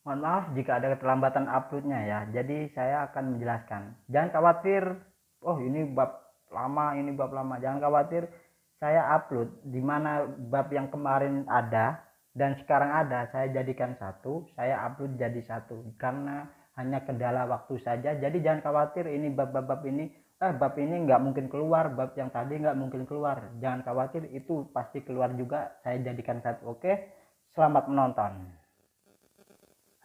Mohon maaf jika ada keterlambatan uploadnya ya. Jadi saya akan menjelaskan. Jangan khawatir, oh ini bab lama, ini bab lama. Jangan khawatir, saya upload di mana bab yang kemarin ada dan sekarang ada, saya jadikan satu, saya upload jadi satu. Karena hanya kendala waktu saja. Jadi jangan khawatir ini bab-bab ini, bab ini nggak mungkin keluar, bab yang tadi nggak mungkin keluar. Jangan khawatir, itu pasti keluar juga. Saya jadikan satu. Oke, selamat menonton.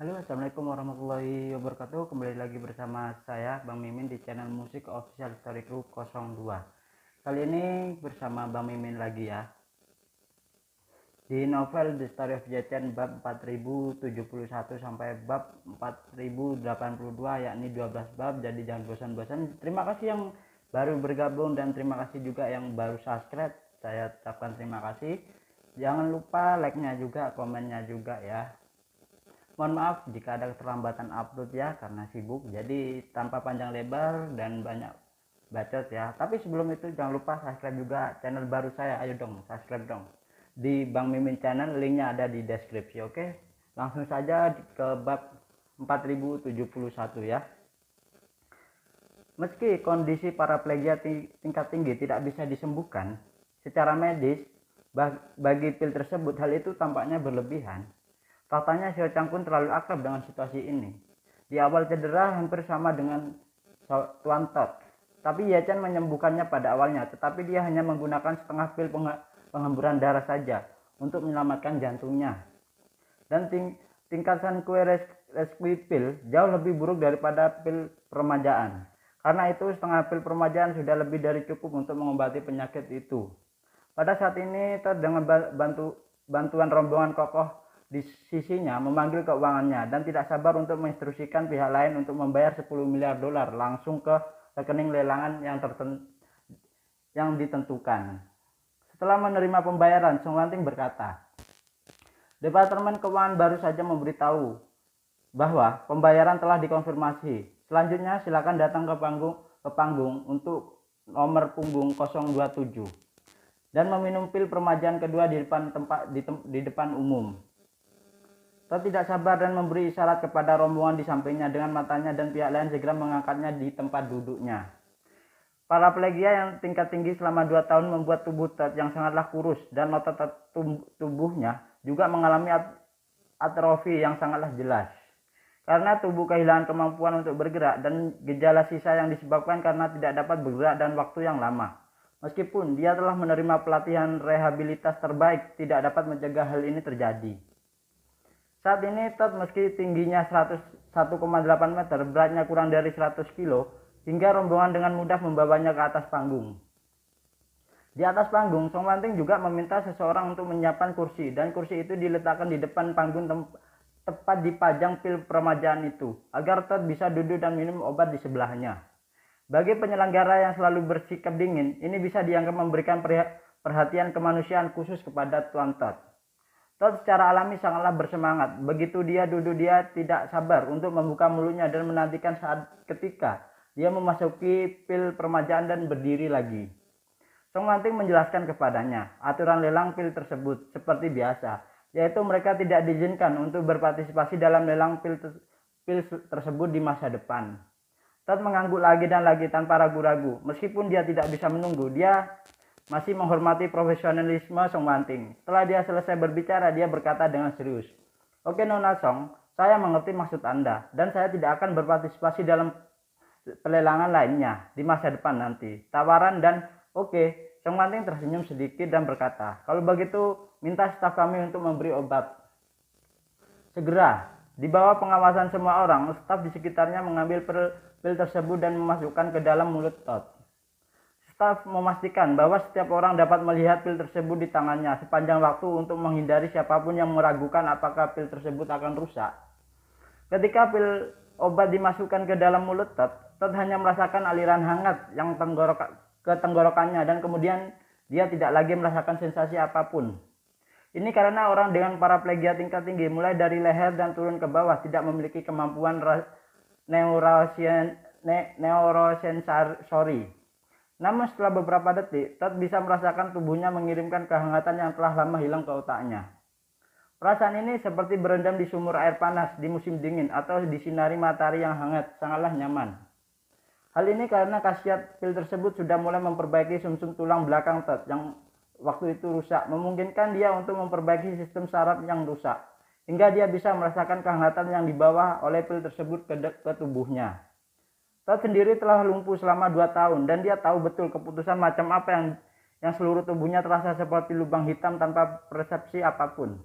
Halo, assalamualaikum warahmatullahi wabarakatuh. Kembali lagi bersama saya Bang Mimin di channel Musik Official Story Crew 02. Kali ini bersama Bang Mimin lagi ya. Di novel The Story of Jetian bab 4071 sampai bab 4082, yakni 12 bab. Jadi jangan bosan-bosan. Terima kasih yang baru bergabung dan terima kasih juga yang baru subscribe. Saya ucapkan terima kasih. Jangan lupa like-nya juga, komennya juga ya. Mohon maaf jika ada keterlambatan upload ya, karena sibuk. Jadi tanpa panjang lebar dan banyak bacot ya. Tapi sebelum itu jangan lupa subscribe juga channel baru saya. Ayo dong, subscribe dong. Di Bang Mimin channel, linknya ada di deskripsi. Oke, langsung saja ke bab 4071 ya. Meski kondisi paraplegia tingkat tinggi tidak bisa disembuhkan secara medis, bagi pil tersebut hal itu tampaknya berlebihan. Faktanya Xiao Chang pun terlalu akrab dengan situasi ini. Di awal cedera hampir sama dengan Tuan Tot. Tapi Ye Chen menyembuhkannya pada awalnya, tetapi dia hanya menggunakan setengah pil pengemburan darah saja untuk menyelamatkan jantungnya. Dan tingkat Sanqué Rescue Pill jauh lebih buruk daripada pil peremajaan. Karena itu setengah pil peremajaan sudah lebih dari cukup untuk mengobati penyakit itu. Pada saat ini Tot dengan bantuan rombongan kokoh di sisinya memanggil keuangannya dan tidak sabar untuk menginstruksikan pihak lain untuk membayar 10 miliar dolar langsung ke rekening lelangan yang ditentukan. Setelah menerima pembayaran, Song Wanting berkata, Departemen Keuangan baru saja memberitahu bahwa pembayaran telah dikonfirmasi. Selanjutnya silakan datang ke panggung untuk nomor punggung 027 dan meminum pil peremajaan kedua di depan umum. Tot tidak sabar dan memberi isyarat kepada rombongan di sampingnya dengan matanya dan pihak lain segera mengangkatnya di tempat duduknya. Paraplegia yang tingkat tinggi selama 2 tahun membuat tubuh Tot yang sangatlah kurus dan otot tubuhnya juga mengalami atrofi yang sangatlah jelas. Karena tubuh kehilangan kemampuan untuk bergerak dan gejala sisa yang disebabkan karena tidak dapat bergerak dan waktu yang lama. Meskipun dia telah menerima pelatihan rehabilitas terbaik, tidak dapat mencegah hal ini terjadi. Saat ini Tot meski tingginya 101,8 meter, beratnya kurang dari 100 kilo, hingga rombongan dengan mudah membawanya ke atas panggung. Di atas panggung, Song Wanting juga meminta seseorang untuk menyiapkan kursi, dan kursi itu diletakkan di depan panggung tepat dipajang pil peremajaan itu, agar Tot bisa duduk dan minum obat di sebelahnya. Bagi penyelenggara yang selalu bersikap dingin, ini bisa dianggap memberikan perhatian kemanusiaan khusus kepada Tuan Tot. Tot secara alami sangatlah bersemangat. Begitu dia duduk, dia tidak sabar untuk membuka mulutnya dan menantikan saat ketika dia memasuki pil peremajaan dan berdiri lagi. Song Wanting menjelaskan kepadanya aturan lelang pil tersebut seperti biasa, yaitu mereka tidak diizinkan untuk berpartisipasi dalam lelang pil tersebut di masa depan. Tot mengangguk lagi dan lagi tanpa ragu-ragu. Meskipun dia tidak bisa menunggu, dia masih menghormati profesionalisme Song Wanting. Setelah dia selesai berbicara, dia berkata dengan serius, Oke Nona Song, saya mengerti maksud Anda dan saya tidak akan berpartisipasi dalam pelelangan lainnya di masa depan nanti. Tawaran dan oke. Song Wanting tersenyum sedikit dan berkata, kalau begitu minta staf kami untuk memberi obat. Segera, di bawah pengawasan semua orang, staf di sekitarnya mengambil pil tersebut dan memasukkan ke dalam mulut Tot. Staf memastikan bahwa setiap orang dapat melihat pil tersebut di tangannya sepanjang waktu untuk menghindari siapapun yang meragukan apakah pil tersebut akan rusak. Ketika pil obat dimasukkan ke dalam mulut Tot hanya merasakan aliran hangat yang ke tenggorokannya dan kemudian dia tidak lagi merasakan sensasi apapun. Ini karena orang dengan paraplegia tingkat tinggi mulai dari leher dan turun ke bawah tidak memiliki kemampuan neurosensori. Namun setelah beberapa detik, Tot bisa merasakan tubuhnya mengirimkan kehangatan yang telah lama hilang ke otaknya. Perasaan ini seperti berendam di sumur air panas di musim dingin atau disinari matahari yang hangat, sangatlah nyaman. Hal ini karena khasiat pil tersebut sudah mulai memperbaiki sumsum tulang belakang Todd yang waktu itu rusak, memungkinkan dia untuk memperbaiki sistem saraf yang rusak, hingga dia bisa merasakan kehangatan yang dibawa oleh pil tersebut ke tubuhnya. Todd sendiri telah lumpuh selama 2 tahun dan dia tahu betul keputusan macam apa yang seluruh tubuhnya terasa seperti lubang hitam tanpa persepsi apapun.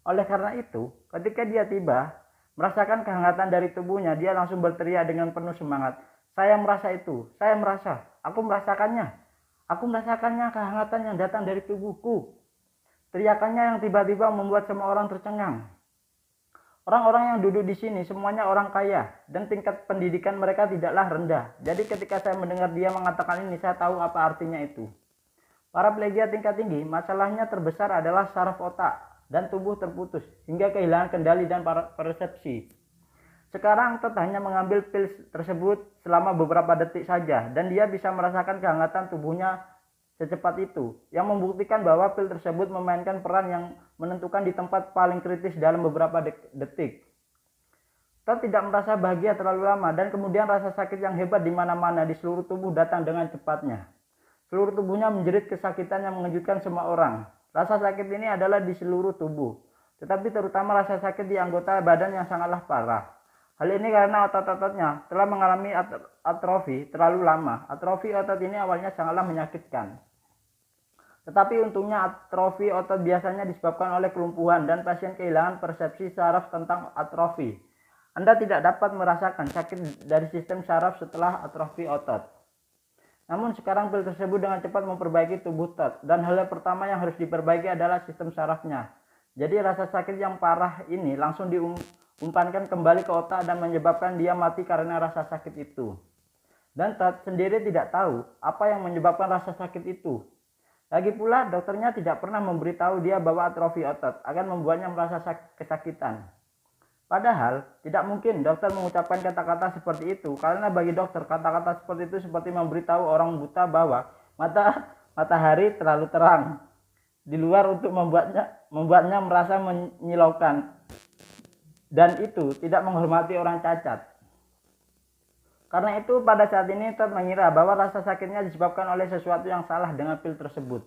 Oleh karena itu, ketika dia tiba, merasakan kehangatan dari tubuhnya, dia langsung berteriak dengan penuh semangat. Saya merasa itu, saya merasa, aku merasakannya. Aku merasakannya kehangatan yang datang dari tubuhku. Teriakannya yang tiba-tiba membuat semua orang tercengang. Orang-orang yang duduk di sini semuanya orang kaya dan tingkat pendidikan mereka tidaklah rendah. Jadi ketika saya mendengar dia mengatakan ini, saya tahu apa artinya itu. Para plegia tingkat tinggi, masalahnya terbesar adalah saraf otak dan tubuh terputus hingga kehilangan kendali dan persepsi. Sekarang Todd hanya mengambil pil tersebut selama beberapa detik saja dan dia bisa merasakan kehangatan tubuhnya secepat itu, yang membuktikan bahwa pil tersebut memainkan peran yang menentukan di tempat paling kritis dalam beberapa detik. Todd tidak merasa bahagia terlalu lama dan kemudian rasa sakit yang hebat di mana-mana di seluruh tubuh datang dengan cepatnya. Seluruh tubuhnya menjerit kesakitan yang mengejutkan semua orang. Rasa sakit ini adalah di seluruh tubuh, tetapi terutama rasa sakit di anggota badan yang sangatlah parah. Hal ini karena otot-ototnya telah mengalami atrofi terlalu lama. Atrofi otot ini awalnya sangatlah menyakitkan. Tetapi untungnya atrofi otot biasanya disebabkan oleh kelumpuhan dan pasien kehilangan persepsi saraf tentang atrofi. Anda tidak dapat merasakan sakit dari sistem saraf setelah atrofi otot. Namun sekarang pil tersebut dengan cepat memperbaiki tubuh Todd dan hal yang pertama yang harus diperbaiki adalah sistem sarafnya. Jadi rasa sakit yang parah ini langsung diumpankan kembali ke otak dan menyebabkan dia mati karena rasa sakit itu. Dan Todd sendiri tidak tahu apa yang menyebabkan rasa sakit itu. Lagi pula dokternya tidak pernah memberitahu dia bahwa atrofi otot akan membuatnya merasa kesakitan. Padahal tidak mungkin dokter mengucapkan kata-kata seperti itu karena bagi dokter kata-kata seperti itu seperti memberitahu orang buta bahwa matahari terlalu terang di luar untuk membuatnya merasa menyilaukan, dan itu tidak menghormati orang cacat. Karena itu pada saat ini Todd mengira bahwa rasa sakitnya disebabkan oleh sesuatu yang salah dengan pil tersebut.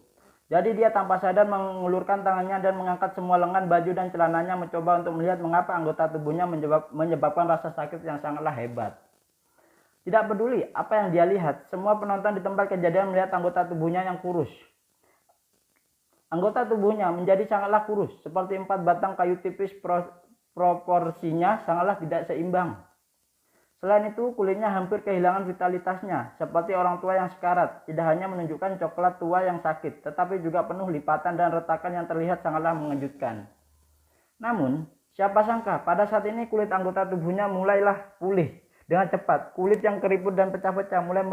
Jadi dia tanpa sadar mengulurkan tangannya dan mengangkat semua lengan, baju dan celananya mencoba untuk melihat mengapa anggota tubuhnya menyebabkan rasa sakit yang sangatlah hebat. Tidak peduli apa yang dia lihat, semua penonton di tempat kejadian melihat anggota tubuhnya yang kurus. Anggota tubuhnya menjadi sangatlah kurus, seperti 4 batang kayu tipis, proporsinya sangatlah tidak seimbang. Selain itu, kulitnya hampir kehilangan vitalitasnya, seperti orang tua yang sekarat. Tidak hanya menunjukkan coklat tua yang sakit, tetapi juga penuh lipatan dan retakan yang terlihat sangatlah mengejutkan. Namun, siapa sangka pada saat ini kulit anggota tubuhnya mulailah pulih dengan cepat. Kulit yang keriput dan pecah-pecah mulai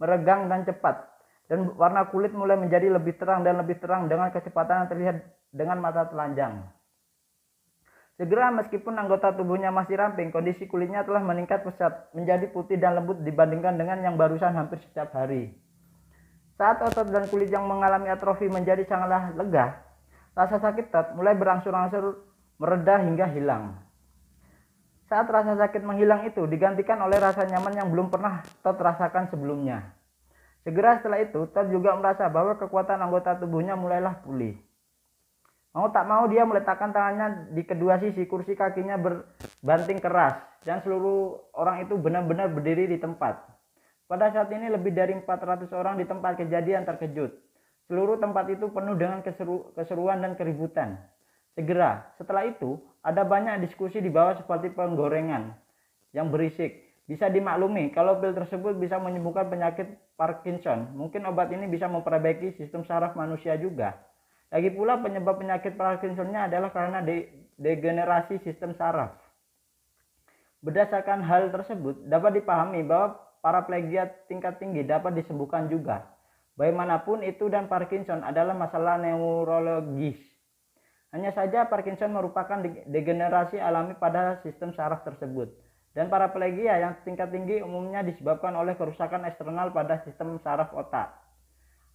meregang dan cepat. Dan warna kulit mulai menjadi lebih terang dan lebih terang dengan kecepatan yang terlihat dengan mata telanjang. Segera meskipun anggota tubuhnya masih ramping, kondisi kulitnya telah meningkat pesat, menjadi putih dan lembut dibandingkan dengan yang barusan hampir setiap hari. Saat otot dan kulit yang mengalami atrofi menjadi sangatlah lega, rasa sakit Todd mulai berangsur-angsur mereda hingga hilang. Saat rasa sakit menghilang itu digantikan oleh rasa nyaman yang belum pernah Todd rasakan sebelumnya. Segera setelah itu, Todd juga merasa bahwa kekuatan anggota tubuhnya mulailah pulih. Mau tak mau dia meletakkan tangannya di kedua sisi kursi, kakinya berbanting keras dan seluruh orang itu benar-benar berdiri di tempat. Pada saat ini lebih dari 400 orang di tempat kejadian terkejut. Seluruh tempat itu penuh dengan keseruan dan keributan. Segera setelah itu ada banyak diskusi di bawah seperti penggorengan yang berisik. Bisa dimaklumi kalau pil tersebut bisa menyembuhkan penyakit Parkinson. Mungkin obat ini bisa memperbaiki sistem saraf manusia juga. Lagi pula penyebab penyakit Parkinsonnya adalah karena degenerasi sistem saraf. Berdasarkan hal tersebut, dapat dipahami bahwa paraplegia tingkat tinggi dapat disembuhkan juga. Bagaimanapun itu dan Parkinson adalah masalah neurologis. Hanya saja Parkinson merupakan degenerasi alami pada sistem saraf tersebut. Dan paraplegia yang tingkat tinggi umumnya disebabkan oleh kerusakan eksternal pada sistem saraf otak.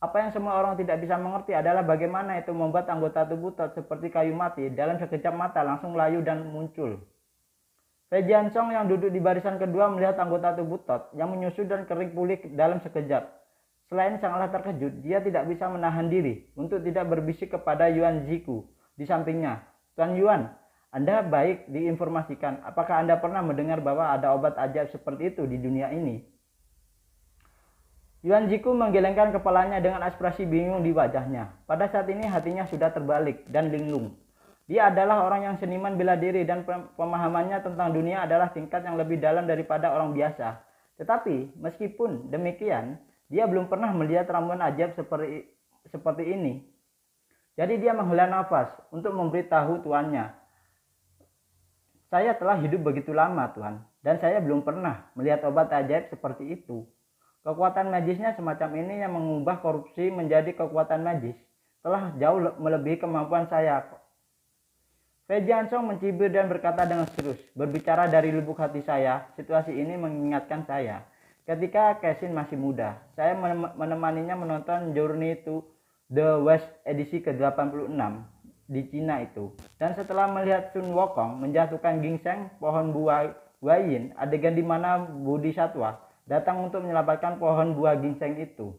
Apa yang semua orang tidak bisa mengerti adalah bagaimana itu membuat anggota tubuh seperti kayu mati dalam sekejap mata langsung layu dan muncul. Fei Jiansong yang duduk di barisan kedua melihat anggota tubuh Todd yang menyusut dan kering pulih dalam sekejap. Selain sangatlah terkejut, dia tidak bisa menahan diri untuk tidak berbisik kepada Yuan Ziku di sampingnya. Tuan Yuan, Anda baik diinformasikan. Apakah Anda pernah mendengar bahwa ada obat ajaib seperti itu di dunia ini? Yuan Ziku menggelengkan kepalanya dengan ekspresi bingung di wajahnya. Pada saat ini hatinya sudah terbalik dan linglung. Dia adalah orang yang seniman bela diri dan pemahamannya tentang dunia adalah tingkat yang lebih dalam daripada orang biasa. Tetapi meskipun demikian, dia belum pernah melihat ramuan ajaib seperti ini. Jadi dia menghela nafas untuk memberitahu tuannya. Saya telah hidup begitu lama, Tuan, dan saya belum pernah melihat obat ajaib seperti itu. Kekuatan magisnya semacam ini yang mengubah korupsi menjadi kekuatan magis telah jauh melebihi kemampuan saya. Fei Jiansong mencibir dan berkata dengan serius, berbicara dari lubuk hati saya, situasi ini mengingatkan saya. Ketika Kexin masih muda, saya menemaninya menonton Journey to the West edisi ke-86 di Cina itu. Dan setelah melihat Sun Wukong menjatuhkan ginseng pohon buah Guayin, adegan di mana Bodhisattva datang untuk menyelamatkan pohon buah ginseng itu.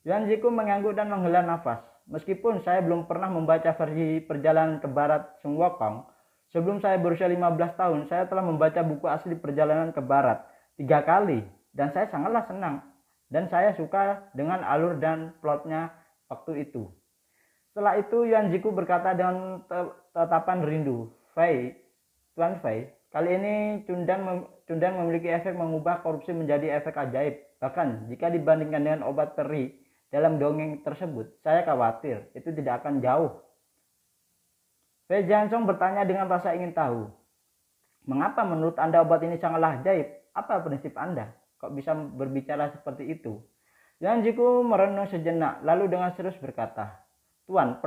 Yuan Ziku mengangguk dan menghela nafas. Meskipun saya belum pernah membaca versi perjalanan ke barat Sun Wukong, sebelum saya berusia 15 tahun, saya telah membaca buku asli perjalanan ke barat 3 kali, dan saya sangatlah senang, dan saya suka dengan alur dan plotnya waktu itu. Setelah itu, Yuan Ziku berkata dengan tatapan rindu, Tuan Fei, kali ini cundan memiliki efek mengubah korupsi menjadi efek ajaib. Bahkan jika dibandingkan dengan obat peri dalam dongeng tersebut, saya khawatir itu tidak akan jauh. Fei Jiansong bertanya dengan rasa ingin tahu. Mengapa menurut Anda obat ini sangatlah ajaib? Apa prinsip Anda? Kok bisa berbicara seperti itu? Yuan Ziku merenung sejenak, lalu dengan serius berkata, Tuan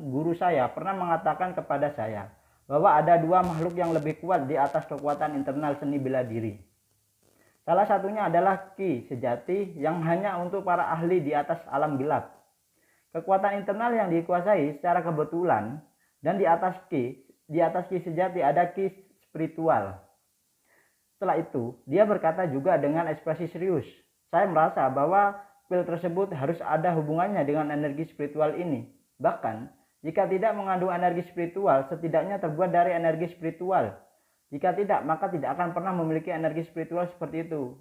guru saya pernah mengatakan kepada saya bahwa ada dua makhluk yang lebih kuat di atas kekuatan internal seni bela diri. Salah satunya adalah Ki sejati yang hanya untuk para ahli di atas alam gelap. Kekuatan internal yang dikuasai secara kebetulan, dan di atas Ki sejati ada Ki spiritual. Setelah itu, dia berkata juga dengan ekspresi serius, saya merasa bahwa pil tersebut harus ada hubungannya dengan energi spiritual ini. Bahkan, jika tidak mengandung energi spiritual, setidaknya terbuat dari energi spiritual. Jika tidak, maka tidak akan pernah memiliki energi spiritual seperti itu,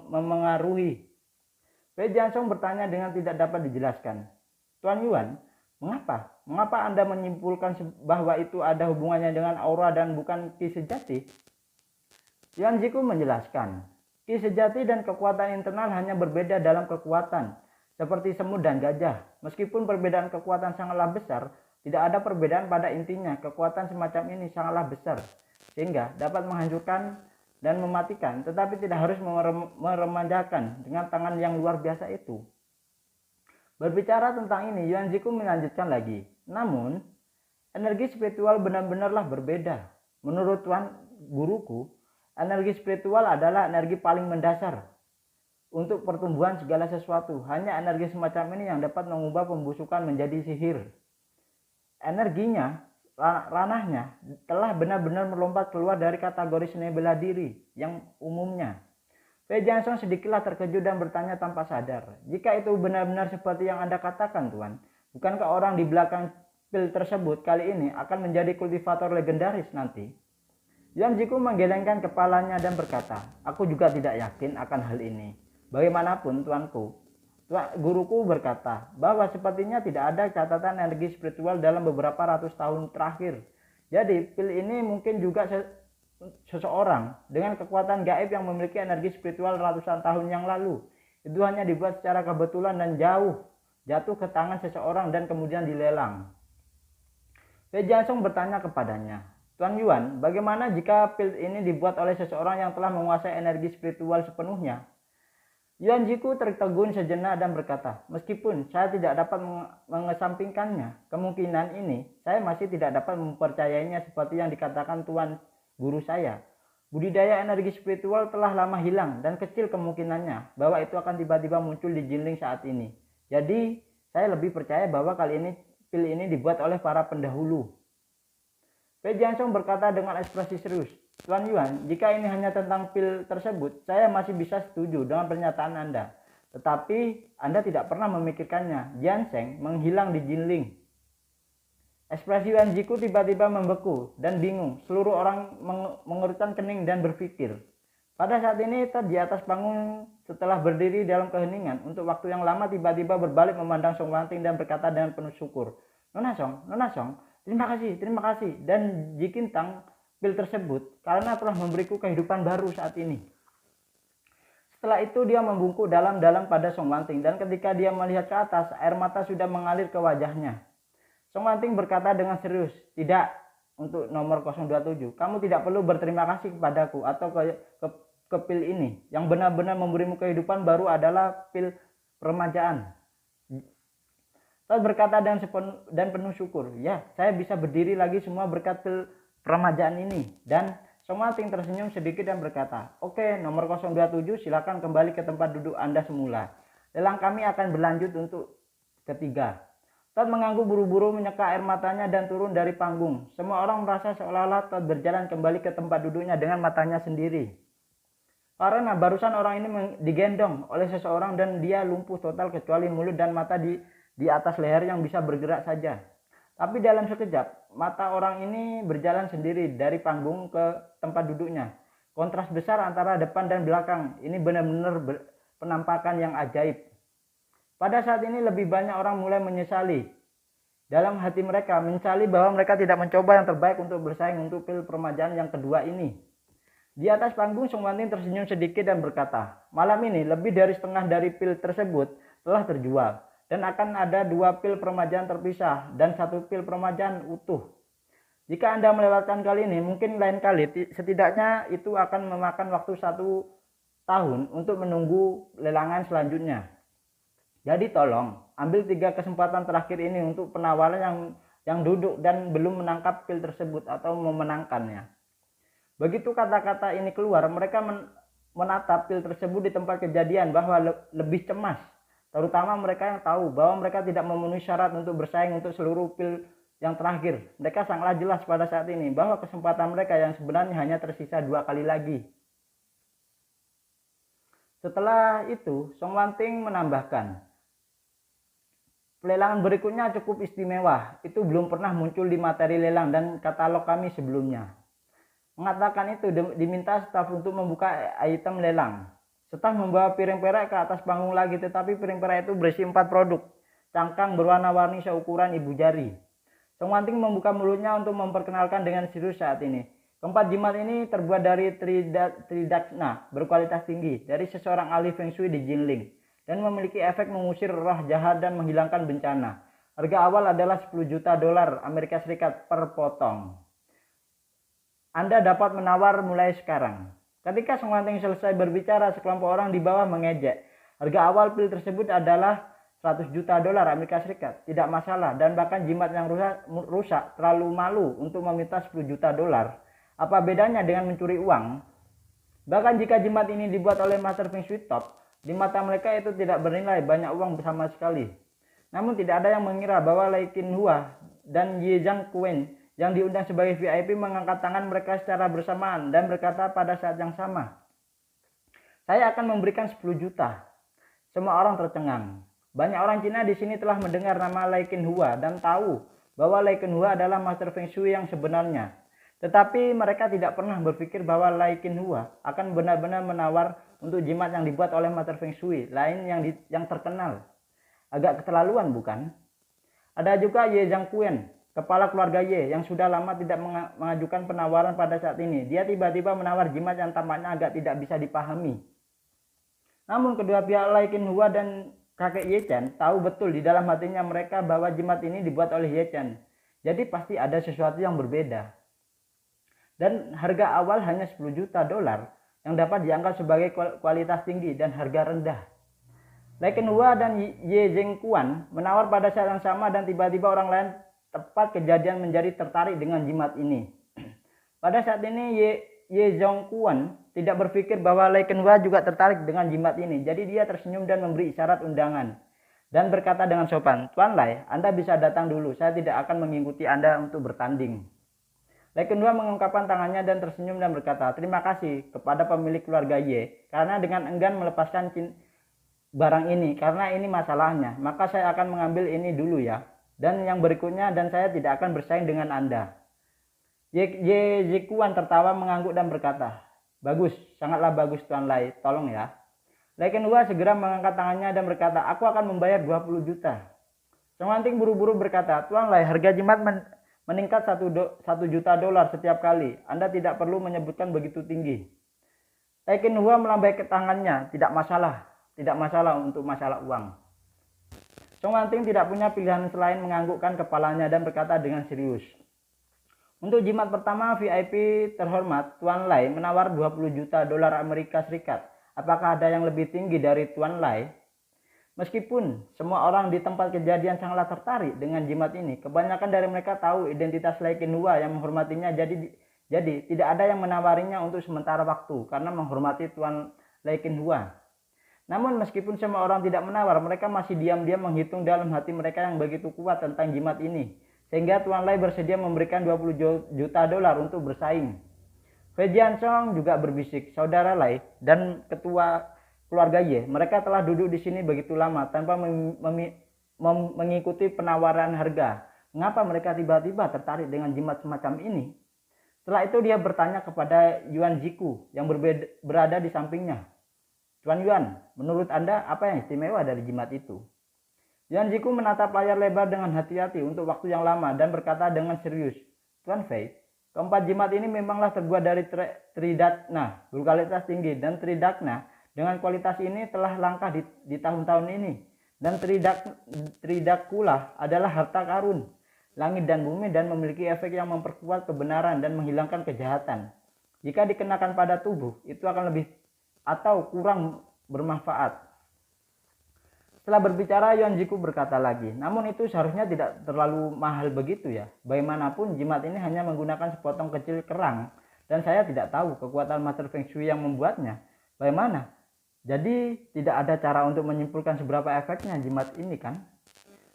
memengaruhi. Fei Jiansong bertanya dengan tidak dapat dijelaskan. Tuan Yuan, mengapa? Mengapa Anda menyimpulkan bahwa itu ada hubungannya dengan aura dan bukan Ki sejati? Yuan Ziku menjelaskan, Ki sejati dan kekuatan internal hanya berbeda dalam kekuatan, seperti semut dan gajah. Meskipun perbedaan kekuatan sangatlah besar, tidak ada perbedaan pada intinya. Kekuatan semacam ini sangatlah besar, sehingga dapat menghancurkan dan mematikan, tetapi tidak harus meremajakan dengan tangan yang luar biasa itu. Berbicara tentang ini, Yuan Ziku melanjutkan lagi. Namun, energi spiritual benar-benarlah berbeda. Menurut Tuan guruku, energi spiritual adalah energi paling mendasar untuk pertumbuhan segala sesuatu. Hanya energi semacam ini yang dapat mengubah pembusukan menjadi sihir. Energinya, ranahnya telah benar-benar melompat keluar dari kategori seni bela diri yang umumnya. Fei Jiansong sedikitlah terkejut dan bertanya tanpa sadar, jika itu benar-benar seperti yang Anda katakan, Tuan, bukankah orang di belakang pil tersebut kali ini akan menjadi kultivator legendaris nanti? Yuan Ziku menggelengkan kepalanya dan berkata, aku juga tidak yakin akan hal ini. Bagaimanapun, Tuanku, guruku berkata bahwa sepertinya tidak ada catatan energi spiritual dalam beberapa ratus tahun terakhir. Jadi pil ini mungkin juga seseorang dengan kekuatan gaib yang memiliki energi spiritual ratusan tahun yang lalu. Itu hanya dibuat secara kebetulan dan jatuh ke tangan seseorang dan kemudian dilelang. Fei Jiansong bertanya kepadanya, Tuan Yuan, bagaimana jika pil ini dibuat oleh seseorang yang telah menguasai energi spiritual sepenuhnya? Yuan Ziku tertegun sejenak dan berkata, meskipun saya tidak dapat mengesampingkannya, kemungkinan ini saya masih tidak dapat mempercayainya seperti yang dikatakan Tuan guru saya. Budidaya energi spiritual telah lama hilang dan kecil kemungkinannya bahwa itu akan tiba-tiba muncul di Jinling saat ini. Jadi, saya lebih percaya bahwa kali ini pil ini dibuat oleh para pendahulu. Wei Jiansong berkata dengan ekspresi serius, Tuan Yuan, jika ini hanya tentang pil tersebut, saya masih bisa setuju dengan pernyataan Anda. Tetapi Anda tidak pernah memikirkannya. Jianseng menghilang di Jinling. Ekspresi Yuan Jiku tiba-tiba membeku dan bingung. Seluruh orang mengerutkan kening dan berpikir. Pada saat ini Todd di atas panggung setelah berdiri dalam keheningan untuk waktu yang lama tiba-tiba berbalik memandang Song Wanting dan berkata dengan penuh syukur, Nona Song, terima kasih, dan Jikintang pil tersebut karena telah memberiku kehidupan baru saat ini. Setelah itu dia membungkuk dalam-dalam pada Song Wanting dan ketika dia melihat ke atas, air mata sudah mengalir ke wajahnya. Song Wanting berkata dengan serius, tidak, untuk nomor 027, kamu tidak perlu berterima kasih kepadaku atau ke pil ini. Yang benar-benar memberimu kehidupan baru adalah pil peremajaan. Todd berkata dan penuh syukur, ya, saya bisa berdiri lagi semua berkat pil peremajaan ini. Dan Song Wanting tersenyum sedikit dan berkata, oke, nomor 027, silakan kembali ke tempat duduk Anda semula. Lelang kami akan berlanjut untuk ketiga. Todd mengangguk buru-buru menyeka air matanya dan turun dari panggung. Semua orang merasa seolah-olah Todd berjalan kembali ke tempat duduknya dengan matanya sendiri. Karena barusan orang ini digendong oleh seseorang dan dia lumpuh total kecuali mulut dan mata di atas leher yang bisa bergerak saja. Tapi dalam sekejap, mata orang ini berjalan sendiri dari panggung ke tempat duduknya. Kontras besar antara depan dan belakang. Ini benar-benar penampakan yang ajaib. Pada saat ini lebih banyak orang mulai menyesali. Dalam hati mereka, menyesali bahwa mereka tidak mencoba yang terbaik untuk bersaing untuk pil peremajaan yang kedua ini. Di atas panggung, Song Wanting tersenyum sedikit dan berkata, malam ini lebih dari setengah dari pil tersebut telah terjual. Dan akan ada 2 pil peremajaan terpisah dan 1 pil peremajaan utuh. Jika Anda melewatkan kali ini, mungkin lain kali, setidaknya itu akan memakan waktu 1 tahun untuk menunggu lelangan selanjutnya. Jadi tolong ambil 3 kesempatan terakhir ini untuk penawaran yang duduk dan belum menangkap pil tersebut atau memenangkannya. Begitu kata-kata ini keluar, mereka menatap pil tersebut di tempat kejadian bahwa lebih cemas. Terutama mereka yang tahu bahwa mereka tidak memenuhi syarat untuk bersaing untuk seluruh pil yang terakhir. Mereka sangatlah jelas pada saat ini bahwa kesempatan mereka yang sebenarnya hanya tersisa 2 kali lagi. Setelah itu, Song Wanting menambahkan, pelelangan berikutnya cukup istimewa. Itu belum pernah muncul di materi lelang dan katalog kami sebelumnya. Mengatakan itu, diminta staf untuk membuka item lelang. Staf membawa piring perak ke atas panggung lagi, tetapi piring perak itu berisi 4 produk. Cangkang berwarna-warni seukuran ibu jari. Song Wanting membuka mulutnya untuk memperkenalkan dengan serius saat ini. Keempat jimat ini terbuat dari Tridaksna berkualitas tinggi dari seseorang ahli Feng Shui di Jinling dan memiliki efek mengusir roh jahat dan menghilangkan bencana. Harga awal adalah $10 juta Amerika Serikat per potong. Anda dapat menawar mulai sekarang. Ketika Song Wanting selesai berbicara, sekelompok orang di bawah mengejek. Harga awal pil tersebut adalah $100 juta Amerika Serikat. Tidak masalah, dan bahkan jimat yang rusak terlalu malu untuk meminta $10 juta. Apa bedanya dengan mencuri uang? Bahkan jika jimat ini dibuat oleh Master Feng Shui top, di mata mereka itu tidak bernilai banyak uang sama sekali. Namun tidak ada yang mengira bahwa Lai Qinhua dan Ye Zhangquen yang diundang sebagai VIP mengangkat tangan mereka secara bersamaan dan berkata pada saat yang sama, saya akan memberikan 10 juta. Semua orang tercengang. Banyak orang Cina di sini telah mendengar nama Lai Qinhua dan tahu bahwa Lai Qinhua adalah Master Feng Shui yang sebenarnya. Tetapi mereka tidak pernah berpikir bahwa Lai Qinhua akan benar-benar menawar untuk jimat yang dibuat oleh Master Feng Shui lain yang terkenal. Agak keterlaluan, bukan? Ada juga Ye Zhangquen, kepala keluarga Ye, yang sudah lama tidak mengajukan penawaran pada saat ini. Dia tiba-tiba menawar jimat yang tampaknya agak tidak bisa dipahami. Namun kedua pihak Lai Qinhua dan kakek Ye Chen tahu betul di dalam hatinya mereka bahwa jimat ini dibuat oleh Ye Chen. Jadi pasti ada sesuatu yang berbeda. Dan harga awal hanya $10 juta yang dapat dianggap sebagai kualitas tinggi dan harga rendah. Lai Qinhua dan Ye Zhangquan menawar pada saat yang sama dan tiba-tiba orang lain tepat kejadian menjadi tertarik dengan jimat ini. Pada saat ini Ye Zhongquan tidak berpikir bahwa Lei Kenhua juga tertarik dengan jimat ini. Jadi dia tersenyum dan memberi isyarat undangan. Dan berkata dengan sopan, "Tuan Lai, Anda bisa datang dulu. Saya tidak akan mengikuti Anda untuk bertanding." Lei Kenhua mengungkapkan tangannya dan tersenyum dan berkata, "Terima kasih kepada pemilik keluarga Ye, karena dengan enggan melepaskan barang ini, karena ini masalahnya, maka saya akan mengambil ini dulu ya. Dan yang berikutnya, dan saya tidak akan bersaing dengan Anda." Ye Zhikuan tertawa mengangguk dan berkata, "Bagus, sangatlah bagus Tuan Lai, tolong ya." Lei Kenhua segera mengangkat tangannya dan berkata, "Aku akan membayar 20 juta. Song Wanting buru-buru berkata, "Tuan Lai, harga jimat meningkat 1 juta dolar setiap kali. Anda tidak perlu menyebutkan begitu tinggi." Lei Kenhua melambaikan tangannya, tidak masalah untuk masalah uang." Song Wanting tidak punya pilihan selain menganggukkan kepalanya dan berkata dengan serius, "Untuk jimat pertama VIP terhormat, Tuan Lai menawar 20 juta dolar Amerika Serikat. Apakah ada yang lebih tinggi dari Tuan Lai?" Meskipun semua orang di tempat kejadian sangatlah tertarik dengan jimat ini, kebanyakan dari mereka tahu identitas Lei Kenhua yang menghormatinya, jadi tidak ada yang menawarinya untuk sementara waktu karena menghormati Tuan Lei Kenhua. Namun meskipun semua orang tidak menawar, mereka masih diam-diam menghitung dalam hati mereka yang begitu kuat tentang jimat ini, sehingga Tuan Lai bersedia memberikan 20 juta dolar untuk bersaing. Fei Jiansong juga berbisik, "Saudara Lai dan ketua keluarga Ye, mereka telah duduk di sini begitu lama tanpa mengikuti penawaran harga. Mengapa mereka tiba-tiba tertarik dengan jimat semacam ini?" Setelah itu dia bertanya kepada Yuan Jiku yang berada di sampingnya, "Tuan Yuan, menurut Anda apa yang istimewa dari jimat itu?" Yuan Jiku menatap layar lebar dengan hati-hati untuk waktu yang lama dan berkata dengan serius, "Tuan Fei, keempat jimat ini memanglah terbuat dari Tridakna berkualitas tinggi, dan Tridakna dengan kualitas ini telah langka di tahun-tahun ini. Dan Tridakula adalah harta karun langit dan bumi dan memiliki efek yang memperkuat kebenaran dan menghilangkan kejahatan. Jika dikenakan pada tubuh, itu akan lebih atau kurang bermanfaat." Setelah berbicara, Yuan Jiku berkata lagi, "Namun itu seharusnya tidak terlalu mahal begitu ya. Bagaimanapun jimat ini hanya menggunakan sepotong kecil kerang, dan saya tidak tahu kekuatan Master Feng Shui yang membuatnya. Bagaimana? Jadi tidak ada cara untuk menyimpulkan seberapa efeknya jimat ini kan?"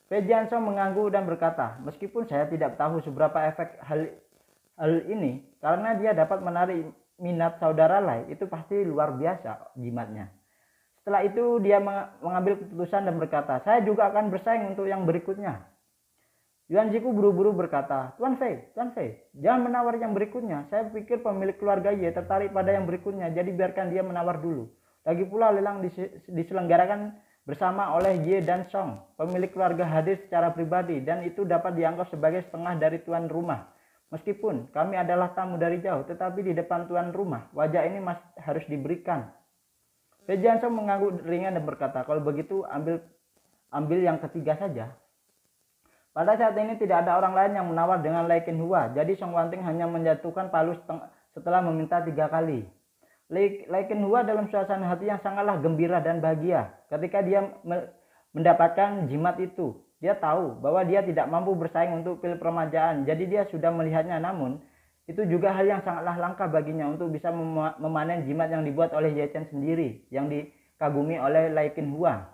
Fei Jiansong mengangguk dan berkata, "Meskipun saya tidak tahu seberapa efek hal ini, karena dia dapat menarik minat saudara Lai, itu pasti luar biasa jimatnya." Setelah itu dia mengambil keputusan dan berkata, "Saya juga akan bersaing untuk yang berikutnya." Yuan Jiku buru-buru berkata, Tuan Fei, jangan menawar yang berikutnya. Saya pikir pemilik keluarga Ye tertarik pada yang berikutnya, jadi biarkan dia menawar dulu. Lagi pula lelang diselenggarakan bersama oleh Ye dan Song. Pemilik keluarga hadir secara pribadi dan itu dapat dianggap sebagai setengah dari tuan rumah. Meskipun kami adalah tamu dari jauh, tetapi di depan tuan rumah, wajah ini masih harus diberikan." Fei Jiansong mengangguk ringan dan berkata, "Kalau begitu ambil yang ketiga saja." Pada saat ini tidak ada orang lain yang menawar dengan Lei Kenhua, jadi Song Wanting hanya menjatuhkan palu setelah meminta 3 kali. Lei Kenhua dalam suasana hati yang sangatlah gembira dan bahagia ketika dia mendapatkan jimat itu. Dia tahu bahwa dia tidak mampu bersaing untuk pil permajaan, jadi dia sudah melihatnya, namun itu juga hal yang sangatlah langka baginya untuk bisa memanen jimat yang dibuat oleh Ye Chen sendiri, yang dikagumi oleh Lei Kenhua.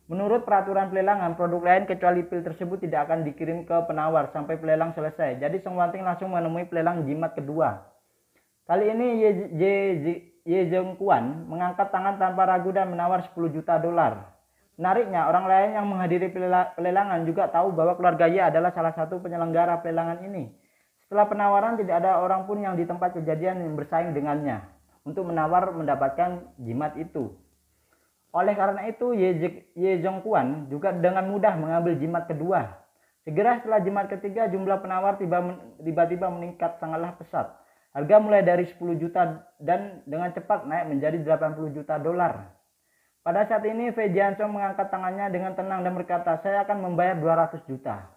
Menurut peraturan pelelangan, produk lain kecuali pil tersebut tidak akan dikirim ke penawar sampai pelelang selesai. Jadi Song Wanting langsung menemui pelelang jimat kedua. Kali ini Ye Zhongquan mengangkat tangan tanpa ragu dan menawar 10 juta dolar. Menariknya, orang lain yang menghadiri pelelangan juga tahu bahwa keluarga Ye adalah salah satu penyelenggara pelelangan ini. Setelah penawaran, tidak ada orang pun yang di tempat kejadian yang bersaing dengannya untuk menawar mendapatkan jimat itu. Oleh karena itu, Ye Zhongquan juga dengan mudah mengambil jimat kedua. Segera setelah jimat ketiga, jumlah penawar tiba-tiba meningkat sangatlah pesat. Harga mulai dari 10 juta dan dengan cepat naik menjadi 80 juta dolar. Pada saat ini, Fei Jiansong mengangkat tangannya dengan tenang dan berkata, "Saya akan membayar 200 juta.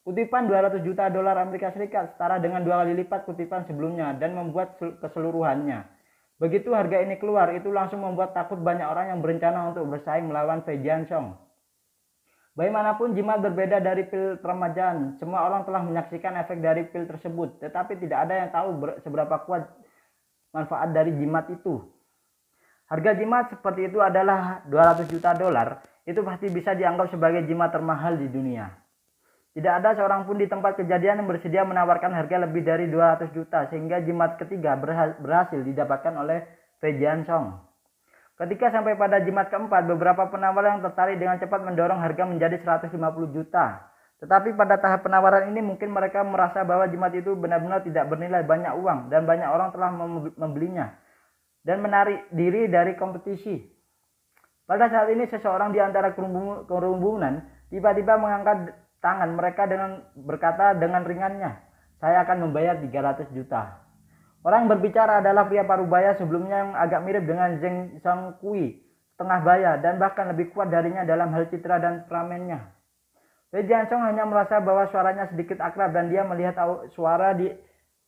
Kutipan 200 juta dolar Amerika Serikat setara dengan 2 kali lipat kutipan sebelumnya dan membuat keseluruhannya. Begitu harga ini keluar, itu langsung membuat takut banyak orang yang berencana untuk bersaing melawan Fei Jiansong. Bagaimanapun jimat berbeda dari pil permajaan. Semua orang telah menyaksikan efek dari pil tersebut, tetapi tidak ada yang tahu seberapa kuat manfaat dari jimat itu. Harga jimat seperti itu adalah 200 juta dolar, itu pasti bisa dianggap sebagai jimat termahal di dunia. Tidak ada seorang pun di tempat kejadian yang bersedia menawarkan harga lebih dari 200 juta sehingga jimat ketiga berhasil didapatkan oleh Fei Jiansong. Ketika sampai pada jimat keempat, beberapa penawar yang tertarik dengan cepat mendorong harga menjadi 150 juta. Tetapi pada tahap penawaran ini mungkin mereka merasa bahwa jimat itu benar-benar tidak bernilai banyak uang dan banyak orang telah membelinya dan menarik diri dari kompetisi. Pada saat ini seseorang di antara kerumunan tiba-tiba mengangkat tangan mereka dengan berkata dengan ringannya, "Saya akan membayar 300 juta." Orang yang berbicara adalah pria parubaya sebelumnya yang agak mirip dengan Zheng Songqi, setengah baya dan bahkan lebih kuat darinya dalam hal citra dan peramennya. Fei Jiansong hanya merasa bahwa suaranya sedikit akrab dan dia melihat suara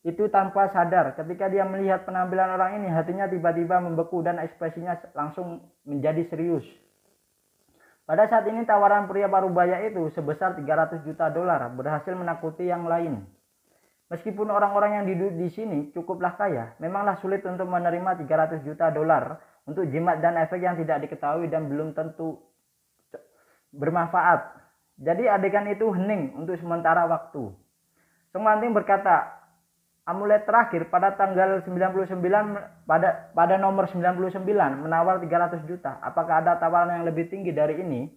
itu tanpa sadar. Ketika dia melihat penampilan orang ini, hatinya tiba-tiba membeku dan ekspresinya langsung menjadi serius. Pada saat ini tawaran pria parubaya itu sebesar 300 juta dolar berhasil menakuti yang lain. Meskipun orang-orang yang duduk di sini cukuplah kaya, memanglah sulit untuk menerima 300 juta dolar untuk jimat dan efek yang tidak diketahui dan belum tentu bermanfaat. Jadi adegan itu hening untuk sementara waktu. Song Wanting berkata, "Amulet terakhir pada tanggal 99 pada nomor 99 menawar 300 juta. Apakah ada tawaran yang lebih tinggi dari ini?"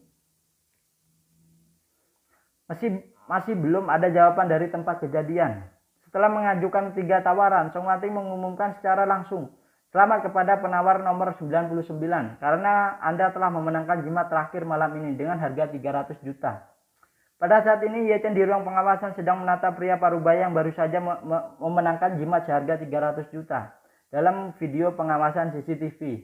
Masih belum ada jawaban dari tempat kejadian. Setelah mengajukan 3 tawaran, Song Wanting mengumumkan secara langsung, "Selamat kepada penawar nomor 99 karena Anda telah memenangkan jimat terakhir malam ini dengan harga 300 juta." Pada saat ini Ye Chen di ruang pengawasan sedang menatap pria parubaya yang baru saja memenangkan jimat seharga 300 juta dalam video pengawasan CCTV.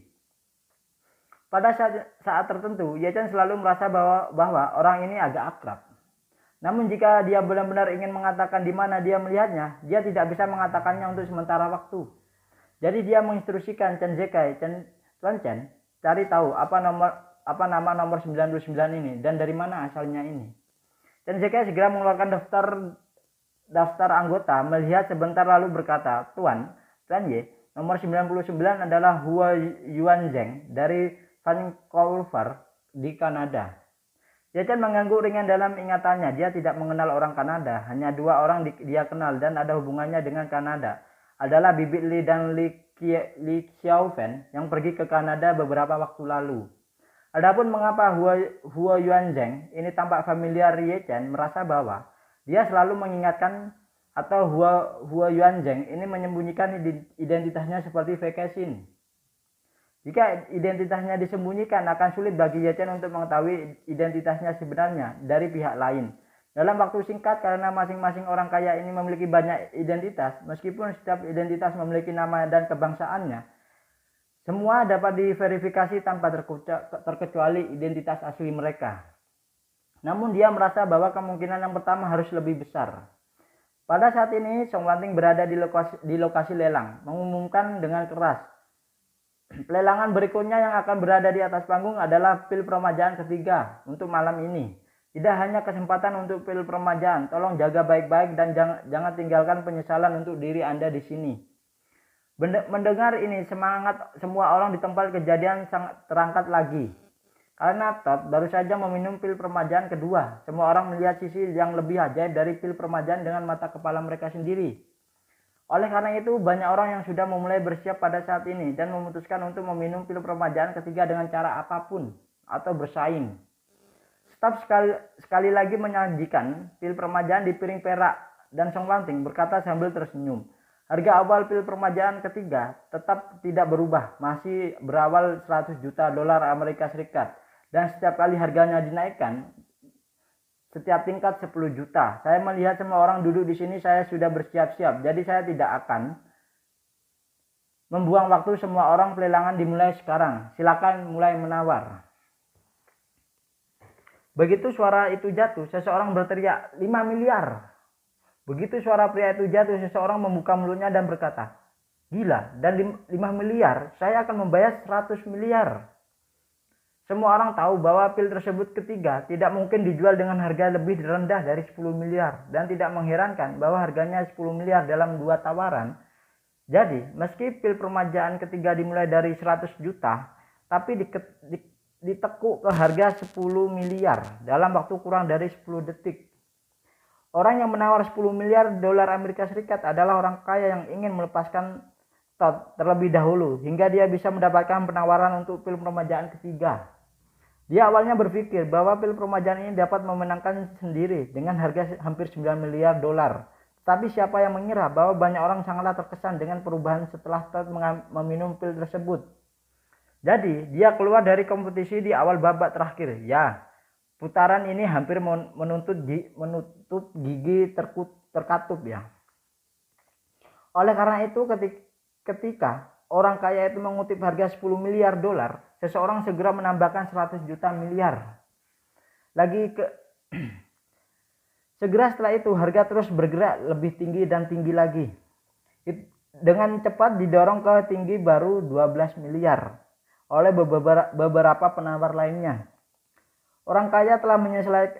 Pada saat tertentu, Ye Chen selalu merasa bahwa orang ini agak akrab. Namun jika dia benar-benar ingin mengatakan di mana dia melihatnya, dia tidak bisa mengatakannya untuk sementara waktu. Jadi dia menginstruksikan Chen Zekai, Tuan Chen, cari tahu apa nama nomor 99 ini dan dari mana asalnya ini. Chen Zekai segera mengeluarkan daftar anggota, melihat sebentar lalu berkata, "Tuan Ye, nomor 99 adalah Hua Yuanzheng dari Vancouver di Kanada." Ye Chen mengangguk ringan dalam ingatannya. Dia tidak mengenal orang Kanada. Hanya 2 orang dia kenal dan ada hubungannya dengan Kanada. Adalah Bibit Li dan Li Xiaofen yang pergi ke Kanada beberapa waktu lalu. Adapun mengapa Hua Yuanzheng ini tampak familiar, Ye Chen merasa bahwa dia selalu mengingatkan atau Hua Yuanzheng ini menyembunyikan identitasnya seperti Fei Kexin. Jika identitasnya disembunyikan, akan sulit bagi Ye Chen untuk mengetahui identitasnya sebenarnya dari pihak lain. Dalam waktu singkat, karena masing-masing orang kaya ini memiliki banyak identitas, meskipun setiap identitas memiliki nama dan kebangsaannya, semua dapat diverifikasi tanpa terkecuali identitas asli mereka. Namun dia merasa bahwa kemungkinan yang pertama harus lebih besar. Pada saat ini, Song Wanting berada di lokasi lelang, mengumumkan dengan keras, "Pelelangan berikutnya yang akan berada di atas panggung adalah pil permajaan ketiga untuk malam ini. Tidak hanya kesempatan untuk pil permajaan, tolong jaga baik-baik dan jangan tinggalkan penyesalan untuk diri Anda di sini." Mendengar ini, semangat semua orang di tempat kejadian sangat terangkat lagi. Karena Todd baru saja meminum pil permajaan kedua, semua orang melihat sisi yang lebih ajaib dari pil permajaan dengan mata kepala mereka sendiri. Oleh karena itu, banyak orang yang sudah memulai bersiap pada saat ini dan memutuskan untuk meminum pil permajaan ketiga dengan cara apapun atau bersaing. Staf sekali lagi menyajikan pil permajaan di piring perak dan Song Wanting berkata sambil tersenyum, "Harga awal pil permajaan ketiga tetap tidak berubah, masih berawal 100 juta dolar Amerika Serikat dan setiap kali harganya dinaikkan setiap tingkat 10 juta. Saya melihat semua orang duduk di sini, saya sudah bersiap-siap. Jadi saya tidak akan membuang waktu. Semua orang, pelelangan dimulai sekarang. Silakan mulai menawar." Begitu suara itu jatuh, seseorang berteriak, 5 miliar. Begitu suara pria itu jatuh, seseorang membuka mulutnya dan berkata, "Gila, dan 5 miliar, saya akan membayar 100 miliar. Semua orang tahu bahwa pil tersebut ketiga tidak mungkin dijual dengan harga lebih rendah dari 10 miliar. Dan tidak mengherankan bahwa harganya 10 miliar dalam 2 tawaran Jadi, meski pil permajaan ketiga dimulai dari 100 juta, tapi ditekuk ke harga 10 miliar dalam waktu kurang dari 10 detik. Orang yang menawar 10 miliar dolar Amerika Serikat adalah orang kaya yang ingin melepaskan Todd terlebih dahulu hingga dia bisa mendapatkan penawaran untuk pil permajaan ketiga. Dia awalnya berpikir bahwa pil permajaan ini dapat memenangkan sendiri dengan harga hampir 9 miliar dolar. Tapi siapa yang mengira bahwa banyak orang sangatlah terkesan dengan perubahan setelah Todd meminum pil tersebut. Jadi, dia keluar dari kompetisi di awal babak terakhir. Ya, putaran ini hampir menutup gigi terkatup ya. Oleh karena itu, ketika orang kaya itu mengutip harga 10 miliar dolar, seseorang segera menambahkan 100 juta miliar. Segera setelah itu harga terus bergerak lebih tinggi dan tinggi lagi. Dengan cepat didorong ke tinggi baru 12 miliar oleh beberapa penawar lainnya. Orang kaya telah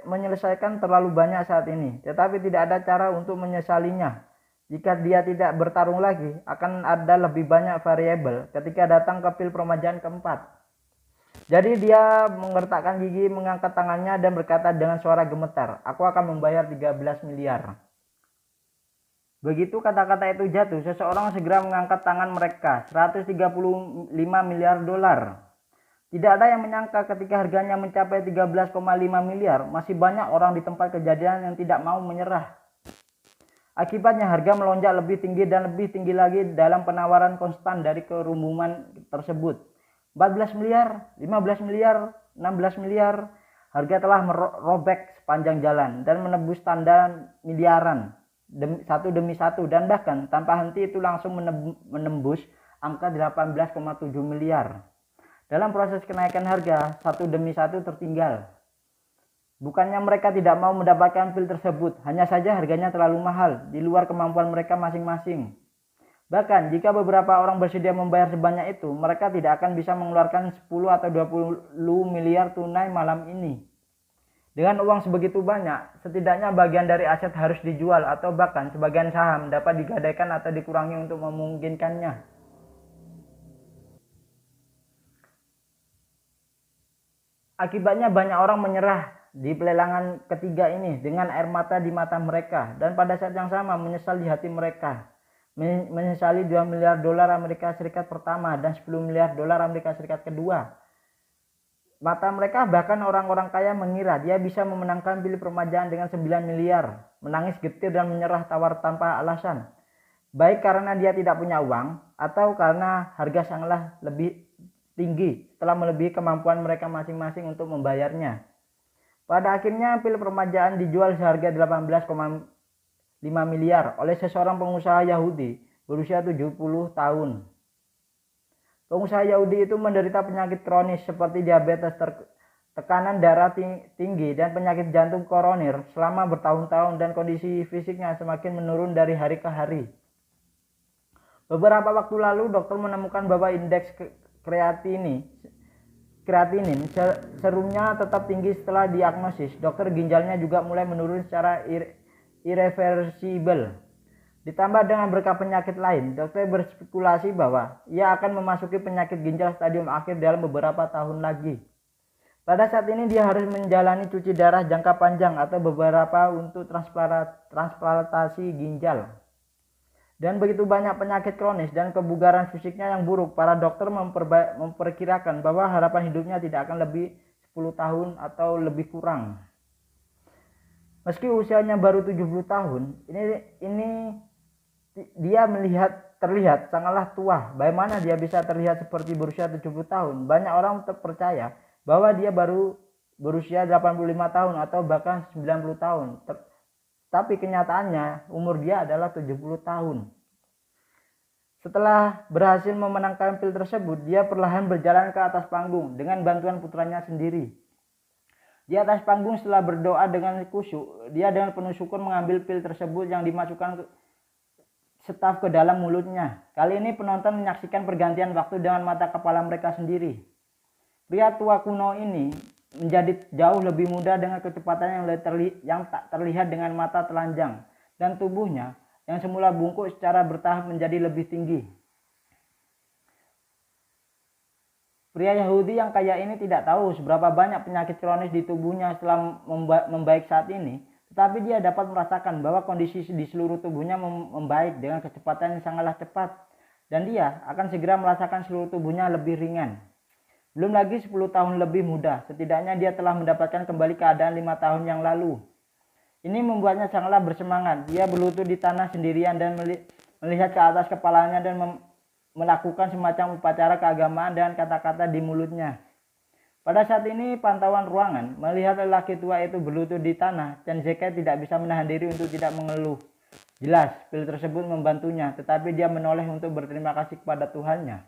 menyelesaikan terlalu banyak saat ini, tetapi tidak ada cara untuk menyesalinya. Jika dia tidak bertarung lagi, akan ada lebih banyak variabel ketika datang ke pil permajaan keempat. Jadi dia mengertakkan gigi, mengangkat tangannya dan berkata dengan suara gemetar, "Aku akan membayar 13 miliar." Begitu kata-kata itu jatuh, seseorang segera mengangkat tangan mereka, 135 miliar dolar. Tidak ada yang menyangka ketika harganya mencapai 13,5 miliar, masih banyak orang di tempat kejadian yang tidak mau menyerah. Akibatnya harga melonjak lebih tinggi dan lebih tinggi lagi dalam penawaran konstan dari kerumunan tersebut. 14 miliar, 15 miliar, 16 miliar, harga telah merobek sepanjang jalan dan menembus tanda miliaran satu demi satu, dan bahkan tanpa henti itu langsung menembus angka 18,7 miliar. Dalam proses kenaikan harga, satu demi satu tertinggal. Bukannya mereka tidak mau mendapatkan pil tersebut, hanya saja harganya terlalu mahal, di luar kemampuan mereka masing-masing. Bahkan jika beberapa orang bersedia membayar sebanyak itu, mereka tidak akan bisa mengeluarkan 10 atau 20 miliar tunai malam ini. Dengan uang sebegitu banyak, setidaknya bagian dari aset harus dijual atau bahkan sebagian saham dapat digadaikan atau dikurangi untuk memungkinkannya. Akibatnya banyak orang menyerah di pelelangan ketiga ini dengan air mata di mata mereka, dan pada saat yang sama menyesal di hati mereka. Menyesali 2 miliar dolar Amerika Serikat pertama dan 10 miliar dolar Amerika Serikat kedua. Mata mereka, bahkan orang-orang kaya, mengira dia bisa memenangkan pil permajaan dengan 9 miliar. Menangis getir dan menyerah tawar tanpa alasan. Baik karena dia tidak punya uang atau karena harga sangatlah lebih tinggi setelah melebihi kemampuan mereka masing-masing untuk membayarnya. Pada akhirnya pil permajaan dijual seharga 18,5 miliar oleh seseorang pengusaha Yahudi berusia 70 tahun. Pengusaha Yahudi itu menderita penyakit kronis seperti diabetes, tekanan darah tinggi, dan penyakit jantung koroner selama bertahun-tahun, dan kondisi fisiknya semakin menurun dari hari ke hari. Beberapa waktu lalu dokter menemukan bahwa indeks kreatinin serumnya tetap tinggi setelah diagnosis. Dokter ginjalnya juga mulai menurun secara irreversibel. Ditambah dengan berkah penyakit lain, dokter berspekulasi bahwa ia akan memasuki penyakit ginjal stadium akhir dalam beberapa tahun lagi. Pada saat ini dia harus menjalani cuci darah jangka panjang atau beberapa untuk transplantasi ginjal. Dan begitu banyak penyakit kronis dan kebugaran fisiknya yang buruk, para dokter memperkirakan bahwa harapan hidupnya tidak akan lebih 10 tahun atau lebih kurang. Meski usianya baru 70 tahun, ini dia terlihat sangatlah tua. Bagaimana dia bisa terlihat seperti berusia 70 tahun? Banyak orang percaya bahwa dia baru berusia 85 tahun atau bahkan 90 tahun. Tapi kenyataannya umur dia adalah 70 tahun. Setelah berhasil memenangkan pil tersebut, dia perlahan berjalan ke atas panggung dengan bantuan putranya sendiri. Di atas panggung, setelah berdoa dengan khusyuk, dia dengan penuh syukur mengambil pil tersebut yang dimasukkan staf ke dalam mulutnya. Kali ini penonton menyaksikan pergantian waktu dengan mata kepala mereka sendiri. Pria tua kuno ini menjadi jauh lebih muda dengan kecepatan yang tak terlihat dengan mata telanjang, dan tubuhnya yang semula bungkuk secara bertahap menjadi lebih tinggi. Pria Yahudi yang kaya ini tidak tahu seberapa banyak penyakit kronis di tubuhnya setelah membaik saat ini, tetapi dia dapat merasakan bahwa kondisi di seluruh tubuhnya membaik dengan kecepatan yang sangatlah cepat, dan dia akan segera merasakan seluruh tubuhnya lebih ringan. Belum lagi 10 tahun lebih muda, setidaknya dia telah mendapatkan kembali keadaan 5 tahun yang lalu. Ini membuatnya sangatlah bersemangat. Dia berlutut di tanah sendirian dan melihat ke atas kepalanya dan melakukan semacam upacara keagamaan dengan kata-kata di mulutnya. Pada saat ini pantauan ruangan melihat lelaki tua itu berlutut di tanah, Chen Zhikai tidak bisa menahan diri untuk tidak mengeluh. Jelas, pil tersebut membantunya, tetapi dia menoleh untuk berterima kasih kepada Tuhannya.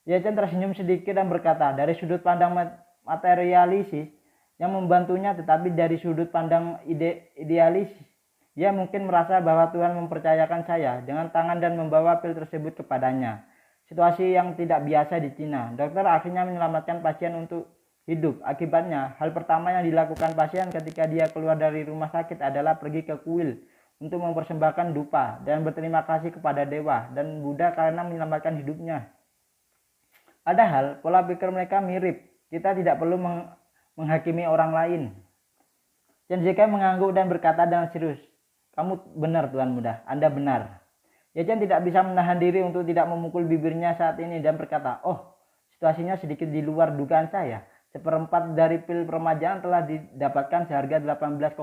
Ye Chen tersenyum sedikit dan berkata, dari sudut pandang materialisis yang membantunya, tetapi dari sudut pandang idealis, dia mungkin merasa bahwa Tuhan mempercayakan saya dengan tangan dan membawa pil tersebut kepadanya. Situasi yang tidak biasa di Cina. Dokter akhirnya menyelamatkan pasien untuk hidup. Akibatnya, hal pertama yang dilakukan pasien ketika dia keluar dari rumah sakit adalah pergi ke kuil untuk mempersembahkan dupa dan berterima kasih kepada dewa dan Buddha karena menyelamatkan hidupnya. Padahal pola pikir mereka mirip. Kita tidak perlu menghakimi orang lain. Chen Zhikai mengangguk dan berkata dengan serius, kamu benar Tuan Muda, Anda benar. Ye Chen tidak bisa menahan diri untuk tidak memukul bibirnya saat ini dan berkata, oh, situasinya sedikit di luar dugaan saya. Seperempat dari pil permajaan telah didapatkan seharga 18,5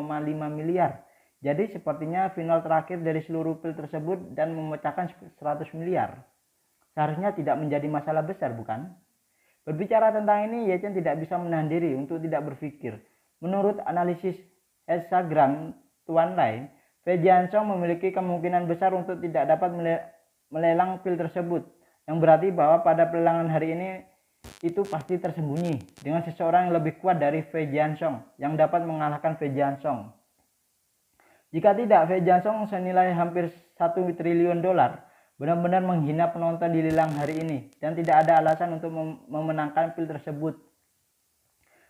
miliar. Jadi sepertinya final terakhir dari seluruh pil tersebut dan memecahkan 100 miliar. Seharusnya tidak menjadi masalah besar, bukan? Berbicara tentang ini, Ye Chen tidak bisa menahan diri untuk tidak berpikir. Menurut analisis Hexagram Tuan Lai, Fei Jianxiong memiliki kemungkinan besar untuk tidak dapat melelang pil tersebut, yang berarti bahwa pada pelelangan hari ini itu pasti tersembunyi dengan seseorang yang lebih kuat dari Fei Jianxiong yang dapat mengalahkan Fei Jianxiong. Jika tidak, Fei Jianxiong senilai hampir 1 triliun dolar benar-benar menghina penonton di lelang hari ini dan tidak ada alasan untuk memenangkan pil tersebut.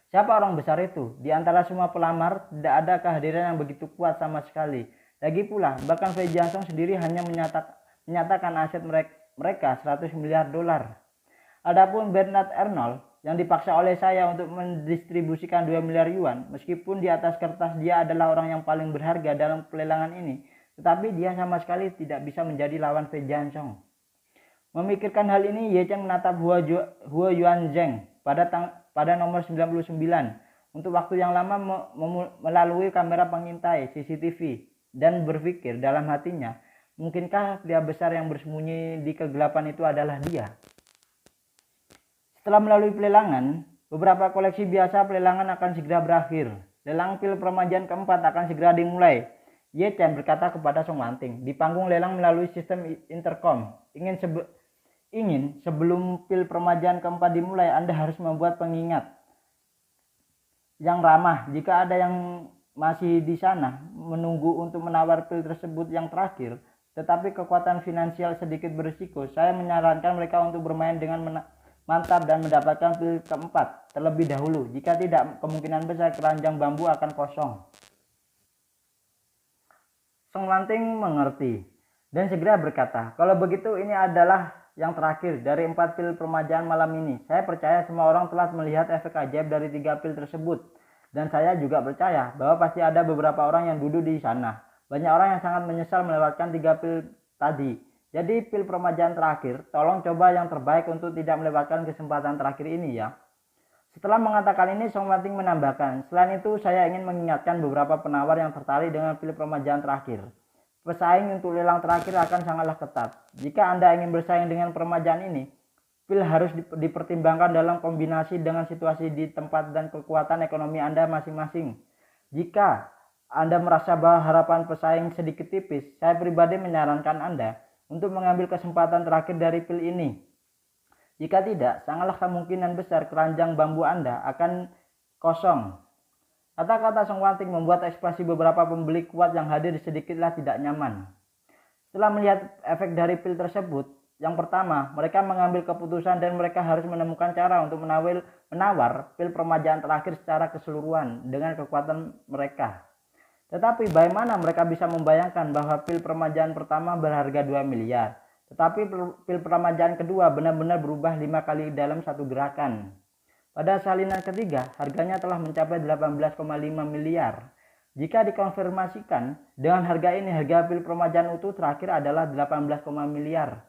Siapa orang besar itu? Di antara semua pelamar, tidak ada kehadiran yang begitu kuat sama sekali. Lagi pula, bahkan Fei Jianxiong sendiri hanya menyatakan aset mereka 100 miliar dolar. Adapun Bernard Arnault yang dipaksa oleh saya untuk mendistribusikan 2 miliar yuan, meskipun di atas kertas dia adalah orang yang paling berharga dalam pelelangan ini, tetapi dia sama sekali tidak bisa menjadi lawan Fei Jianxiong. Memikirkan hal ini, Ye Chen menatap Huo Yuanzheng pada nomor 99 untuk waktu yang lama melalui kamera pengintai CCTV dan berpikir dalam hatinya, mungkinkah pria besar yang bersembunyi di kegelapan itu adalah dia? Setelah melalui pelelangan, beberapa koleksi biasa pelelangan akan segera berakhir. Lelang pil permajaan keempat akan segera dimulai. Ye Chen berkata kepada Song Wanting di panggung lelang melalui sistem intercom. Ingin sebelum pil permajaan keempat dimulai, Anda harus membuat pengingat yang ramah. Jika ada yang masih di sana menunggu untuk menawar pil tersebut yang terakhir, tetapi kekuatan finansial sedikit berisiko, saya menyarankan mereka untuk bermain dengan mantap dan mendapatkan pil keempat terlebih dahulu. Jika tidak, kemungkinan besar keranjang bambu akan kosong. Song Wanting mengerti dan segera berkata, kalau begitu ini adalah yang terakhir dari 4 pil permajaan malam ini. Saya percaya semua orang telah melihat efek ajaib dari 3 pil tersebut. Dan saya juga percaya bahwa pasti ada beberapa orang yang duduk di sana. Banyak orang yang sangat menyesal melewatkan 3 pil tadi. Jadi pil permajaan terakhir, tolong coba yang terbaik untuk tidak melewatkan kesempatan terakhir ini ya. Setelah mengatakan ini, Song Wanting menambahkan, selain itu saya ingin mengingatkan beberapa penawar yang tertarik dengan pil permajaan terakhir. Pesaing untuk lelang terakhir akan sangatlah ketat. Jika Anda ingin bersaing dengan permajaan ini, pil harus dipertimbangkan dalam kombinasi dengan situasi di tempat dan kekuatan ekonomi Anda masing-masing. Jika Anda merasa bahwa harapan pesaing sedikit tipis, saya pribadi menyarankan Anda untuk mengambil kesempatan terakhir dari pil ini. Jika tidak, sangatlah kemungkinan besar keranjang bambu Anda akan kosong. Kata-kata Song Wanting membuat ekspresi beberapa pembeli kuat yang hadir sedikitlah tidak nyaman. Setelah melihat efek dari pil tersebut, yang pertama, mereka mengambil keputusan dan mereka harus menemukan cara untuk menawar pil permajaan terakhir secara keseluruhan dengan kekuatan mereka. Tetapi bagaimana mereka bisa membayangkan bahwa pil permajaan pertama berharga 2 miliar, tetapi pil permajaan kedua benar-benar berubah 5 kali dalam satu gerakan. Pada salinan ketiga, harganya telah mencapai 18,5 miliar. Jika dikonfirmasikan dengan harga ini, harga pil permajaan utuh terakhir adalah 18,5 miliar.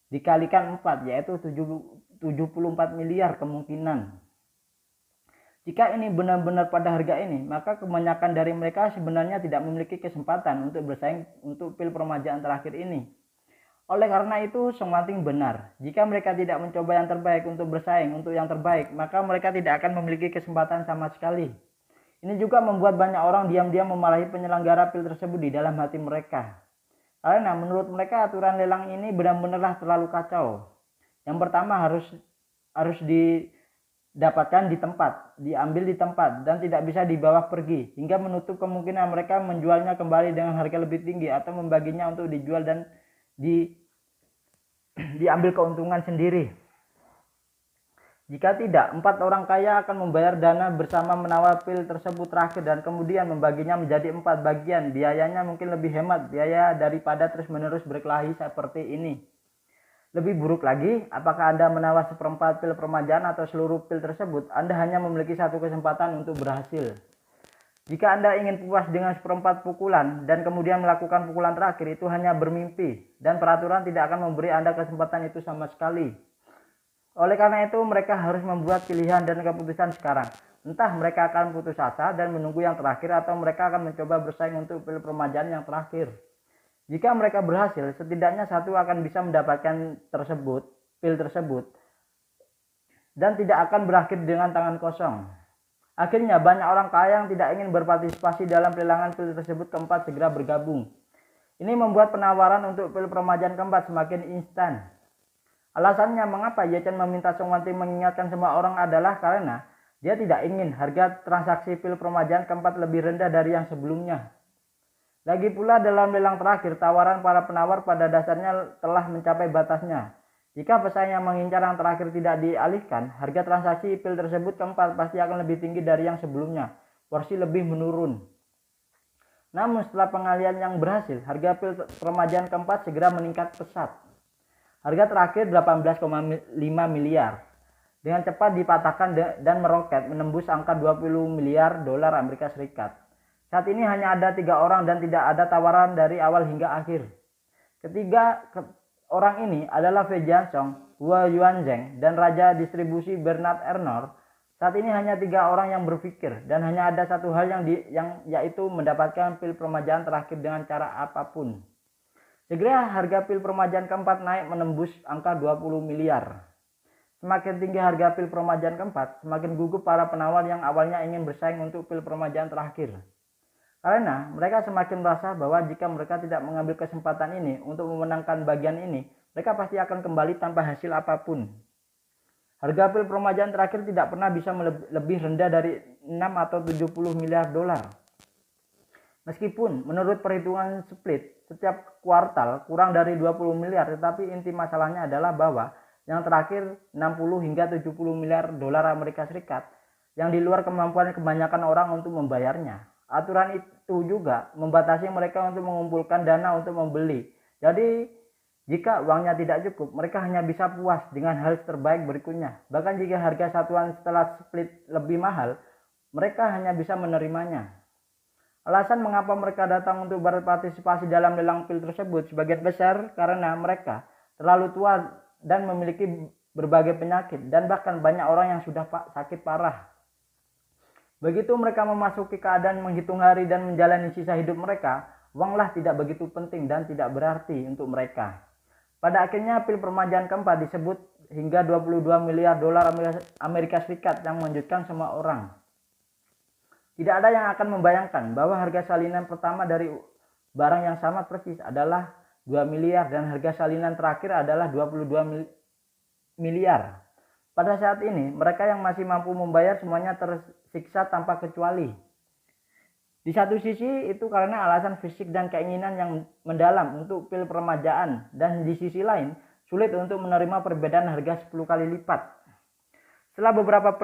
Dikalikan 4 yaitu 74 miliar kemungkinan. Jika ini benar-benar pada harga ini, maka kebanyakan dari mereka sebenarnya tidak memiliki kesempatan untuk bersaing untuk pil permajaan terakhir ini. Oleh karena itu, Songwanting benar. Jika mereka tidak mencoba yang terbaik untuk bersaing untuk yang terbaik, maka mereka tidak akan memiliki kesempatan sama sekali. Ini juga membuat banyak orang diam-diam memarahi penyelenggara pil tersebut di dalam hati mereka. Karena menurut mereka aturan lelang ini benar-benarlah terlalu kacau. Yang pertama harus didapatkan di tempat, diambil di tempat, dan tidak bisa dibawa pergi, hingga menutup kemungkinan mereka menjualnya kembali dengan harga lebih tinggi atau membaginya untuk dijual dan diambil keuntungan sendiri. Jika tidak, 4 orang kaya akan membayar dana bersama menawar pil tersebut terakhir dan kemudian membaginya menjadi 4 bagian. Biayanya mungkin lebih hemat biaya daripada terus-menerus berkelahi seperti ini. Lebih buruk lagi, apakah Anda menawar seperempat pil permajaan atau seluruh pil tersebut, Anda hanya memiliki satu kesempatan untuk berhasil. Jika Anda ingin puas dengan seperempat pukulan dan kemudian melakukan pukulan terakhir, itu hanya bermimpi dan peraturan tidak akan memberi Anda kesempatan itu sama sekali. Oleh karena itu, mereka harus membuat pilihan dan keputusan sekarang. Entah mereka akan putus asa dan menunggu yang terakhir atau mereka akan mencoba bersaing untuk pil permajaan yang terakhir. Jika mereka berhasil, setidaknya satu akan bisa mendapatkan pil tersebut dan tidak akan berakhir dengan tangan kosong. Akhirnya, banyak orang kaya yang tidak ingin berpartisipasi dalam pelelangan pil tersebut keempat segera bergabung. Ini membuat penawaran untuk pil permajaan keempat semakin instan. Alasannya mengapa Ye Chen meminta Songwanting mengingatkan semua orang adalah karena dia tidak ingin harga transaksi pil permajaan keempat lebih rendah dari yang sebelumnya. Lagi pula dalam lelang terakhir, tawaran para penawar pada dasarnya telah mencapai batasnya. Jika pesaing yang mengincar yang terakhir tidak dialihkan, harga transaksi pil tersebut keempat pasti akan lebih tinggi dari yang sebelumnya. Porsi lebih menurun. Namun setelah pengalihan yang berhasil, harga pil permajaan keempat segera meningkat pesat. Harga terakhir 18,5 miliar. Dengan cepat dipatahkan dan meroket menembus angka 20 miliar dolar Amerika Serikat. Saat ini hanya ada 3 orang dan tidak ada tawaran dari awal hingga akhir. Ketiga orang ini adalah Fei Jiansong, Hua Yuanzheng, dan Raja Distribusi Bernard Arnault. Saat ini hanya 3 orang yang berpikir dan hanya ada satu hal yaitu mendapatkan pil permajaan terakhir dengan cara apapun. Segera harga pil permajaan keempat naik menembus angka 20 miliar. Semakin tinggi harga pil permajaan keempat, semakin gugup para penawar yang awalnya ingin bersaing untuk pil permajaan terakhir. Karena mereka semakin merasa bahwa jika mereka tidak mengambil kesempatan ini untuk memenangkan bagian ini, mereka pasti akan kembali tanpa hasil apapun. Harga pil permajaan terakhir tidak pernah bisa lebih rendah dari 6 atau 70 miliar dolar. Meskipun menurut perhitungan split, setiap kuartal kurang dari 20 miliar, tetapi inti masalahnya adalah bahwa yang terakhir 60 hingga 70 miliar dolar Amerika Serikat yang di luar kemampuan kebanyakan orang untuk membayarnya. Aturan itu juga membatasi mereka untuk mengumpulkan dana untuk membeli. Jadi jika uangnya tidak cukup, mereka hanya bisa puas dengan hal terbaik berikutnya. Bahkan jika harga satuan setelah split lebih mahal, mereka hanya bisa menerimanya. Alasan mengapa mereka datang untuk berpartisipasi dalam lelang pil tersebut sebagian besar karena mereka terlalu tua dan memiliki berbagai penyakit dan bahkan banyak orang yang sudah sakit parah. Begitu mereka memasuki keadaan menghitung hari dan menjalani sisa hidup mereka, uanglah tidak begitu penting dan tidak berarti untuk mereka. Pada akhirnya pil permajaan keempat disebut hingga 22 miliar dolar Amerika Serikat yang mengejutkan semua orang. Tidak ada yang akan membayangkan bahwa harga salinan pertama dari barang yang sama persis adalah 2 miliar dan harga salinan terakhir adalah 22 miliar. Pada saat ini, mereka yang masih mampu membayar semuanya tersiksa tanpa kecuali. Di satu sisi itu karena alasan fisik dan keinginan yang mendalam untuk pil permajaan, dan di sisi lain sulit untuk menerima perbedaan harga 10 kali lipat. Setelah beberapa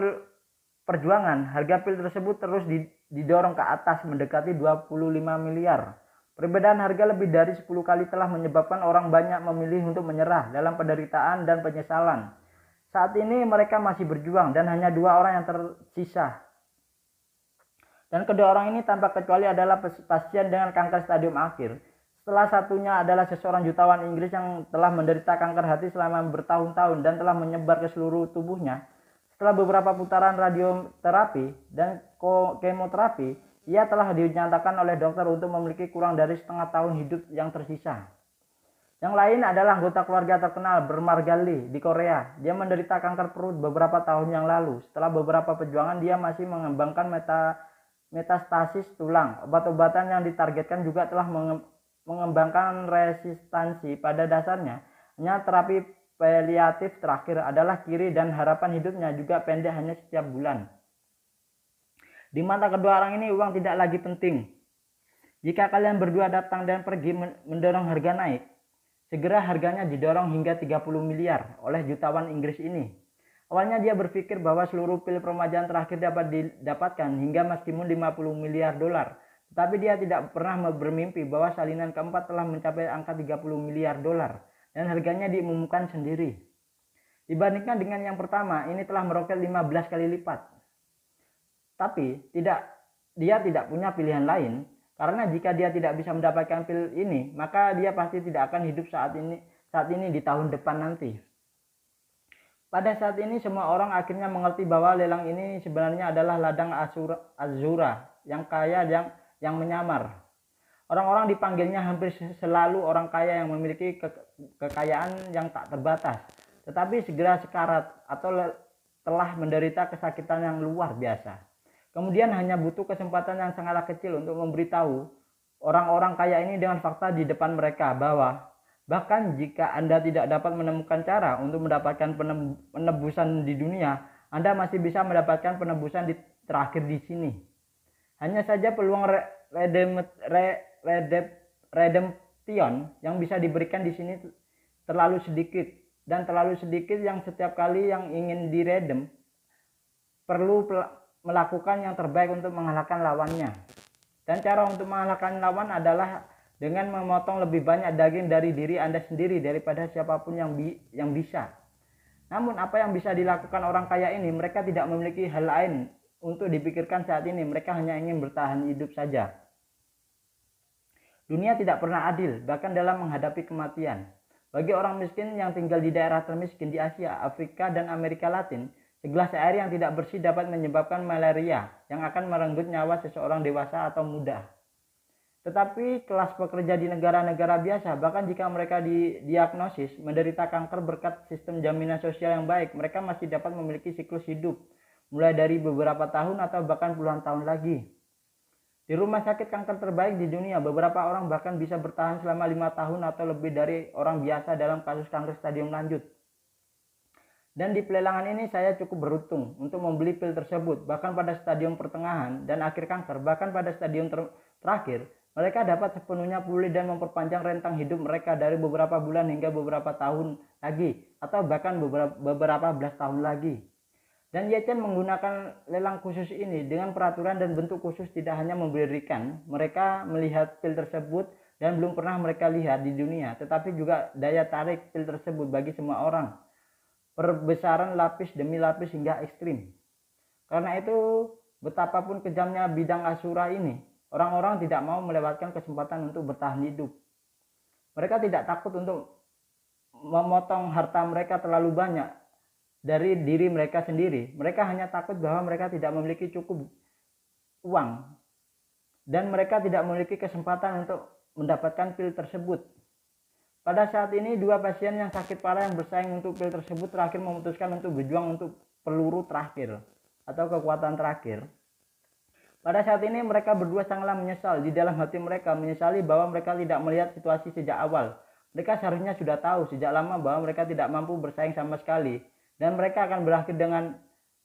perjuangan, harga pil tersebut terus didorong ke atas mendekati 25 miliar. Perbedaan harga lebih dari 10 kali telah menyebabkan orang banyak memilih untuk menyerah dalam penderitaan dan penyesalan. Saat ini mereka masih berjuang dan hanya 2 orang yang tersisa. Dan kedua orang ini tanpa kecuali adalah pasien dengan kanker stadium akhir. Setelah satunya adalah seseorang jutawan Inggris yang telah menderita kanker hati selama bertahun-tahun dan telah menyebar ke seluruh tubuhnya. Setelah beberapa putaran radioterapi dan kemoterapi, ia telah dinyatakan oleh dokter untuk memiliki kurang dari setengah tahun hidup yang tersisa. Yang lain adalah anggota keluarga terkenal bermarga Lee di Korea. Dia menderita kanker perut beberapa tahun yang lalu. Setelah beberapa perjuangan, dia masih mengembangkan metastasis tulang. Obat-obatan yang ditargetkan juga telah mengembangkan resistansi. Pada dasarnya, hanya terapi paliatif terakhir adalah kiri dan harapan hidupnya juga pendek hanya setiap bulan. Di mata kedua orang ini uang tidak lagi penting. Jika kalian berdua datang dan pergi mendorong harga naik, segera harganya didorong hingga 30 miliar oleh jutawan Inggris ini. Awalnya dia berpikir bahwa seluruh pil peremajaan terakhir dapat didapatkan hingga maksimum 50 miliar dolar. Tetapi dia tidak pernah bermimpi bahwa salinan keempat telah mencapai angka 30 miliar dolar dan harganya diumumkan sendiri. Dibandingkan dengan yang pertama, ini telah meroket 15 kali lipat. Tapi dia tidak punya pilihan lain, karena jika dia tidak bisa mendapatkan pil ini, maka dia pasti tidak akan hidup saat ini di tahun depan nanti. Pada saat ini semua orang akhirnya mengerti bahwa lelang ini sebenarnya adalah ladang Azura yang kaya yang menyamar. Orang-orang dipanggilnya hampir selalu orang kaya yang memiliki kekayaan yang tak terbatas, tetapi segera sekarat atau telah menderita kesakitan yang luar biasa. Kemudian hanya butuh kesempatan yang sangatlah kecil untuk memberitahu orang-orang kaya ini dengan fakta di depan mereka bahwa bahkan jika Anda tidak dapat menemukan cara untuk mendapatkan penebusan di dunia, Anda masih bisa mendapatkan penebusan terakhir di sini. Hanya saja peluang redemption yang bisa diberikan di sini terlalu sedikit, dan terlalu sedikit yang setiap kali yang ingin diredem perlu melakukan yang terbaik untuk mengalahkan lawannya. Dan cara untuk mengalahkan lawan adalah dengan memotong lebih banyak daging dari diri Anda sendiri daripada siapapun yang bisa. Namun apa yang bisa dilakukan orang kaya ini? Mereka tidak memiliki hal lain untuk dipikirkan saat ini. Mereka hanya ingin bertahan hidup saja. Dunia tidak pernah adil, bahkan dalam menghadapi kematian. Bagi orang miskin yang tinggal di daerah termiskin di Asia, Afrika, dan Amerika Latin, segelas air yang tidak bersih dapat menyebabkan malaria yang akan merenggut nyawa seseorang dewasa atau muda. Tetapi kelas pekerja di negara-negara biasa, bahkan jika mereka didiagnosis menderita kanker berkat sistem jaminan sosial yang baik, mereka masih dapat memiliki siklus hidup mulai dari beberapa tahun atau bahkan puluhan tahun lagi. Di rumah sakit kanker terbaik di dunia, beberapa orang bahkan bisa bertahan selama 5 tahun atau lebih dari orang biasa dalam kasus kanker stadium lanjut. Dan di pelelangan ini saya cukup beruntung untuk membeli pil tersebut, bahkan pada stadium pertengahan dan akhir kanker, bahkan pada stadium terakhir, mereka dapat sepenuhnya pulih dan memperpanjang rentang hidup mereka dari beberapa bulan hingga beberapa tahun lagi, atau bahkan beberapa belas tahun lagi. Dan Yechen menggunakan lelang khusus ini dengan peraturan dan bentuk khusus tidak hanya memberikan mereka melihat pil tersebut dan belum pernah mereka lihat di dunia, tetapi juga daya tarik pil tersebut bagi semua orang. Perbesaran lapis demi lapis hingga ekstrim. Karena itu, betapapun kejamnya bidang Asura ini, orang-orang tidak mau melewatkan kesempatan untuk bertahan hidup. Mereka tidak takut untuk memotong harta mereka terlalu banyak dari diri mereka sendiri. Mereka hanya takut bahwa mereka tidak memiliki cukup uang dan mereka tidak memiliki kesempatan untuk mendapatkan pil tersebut. Pada saat ini, 2 pasien yang sakit parah yang bersaing untuk pil tersebut terakhir memutuskan untuk berjuang untuk peluru terakhir atau kekuatan terakhir. Pada saat ini mereka berdua sangatlah menyesal. Di dalam hati mereka menyesali bahwa mereka tidak melihat situasi sejak awal. Mereka seharusnya sudah tahu sejak lama bahwa mereka tidak mampu bersaing sama sekali. Dan mereka akan berakhir dengan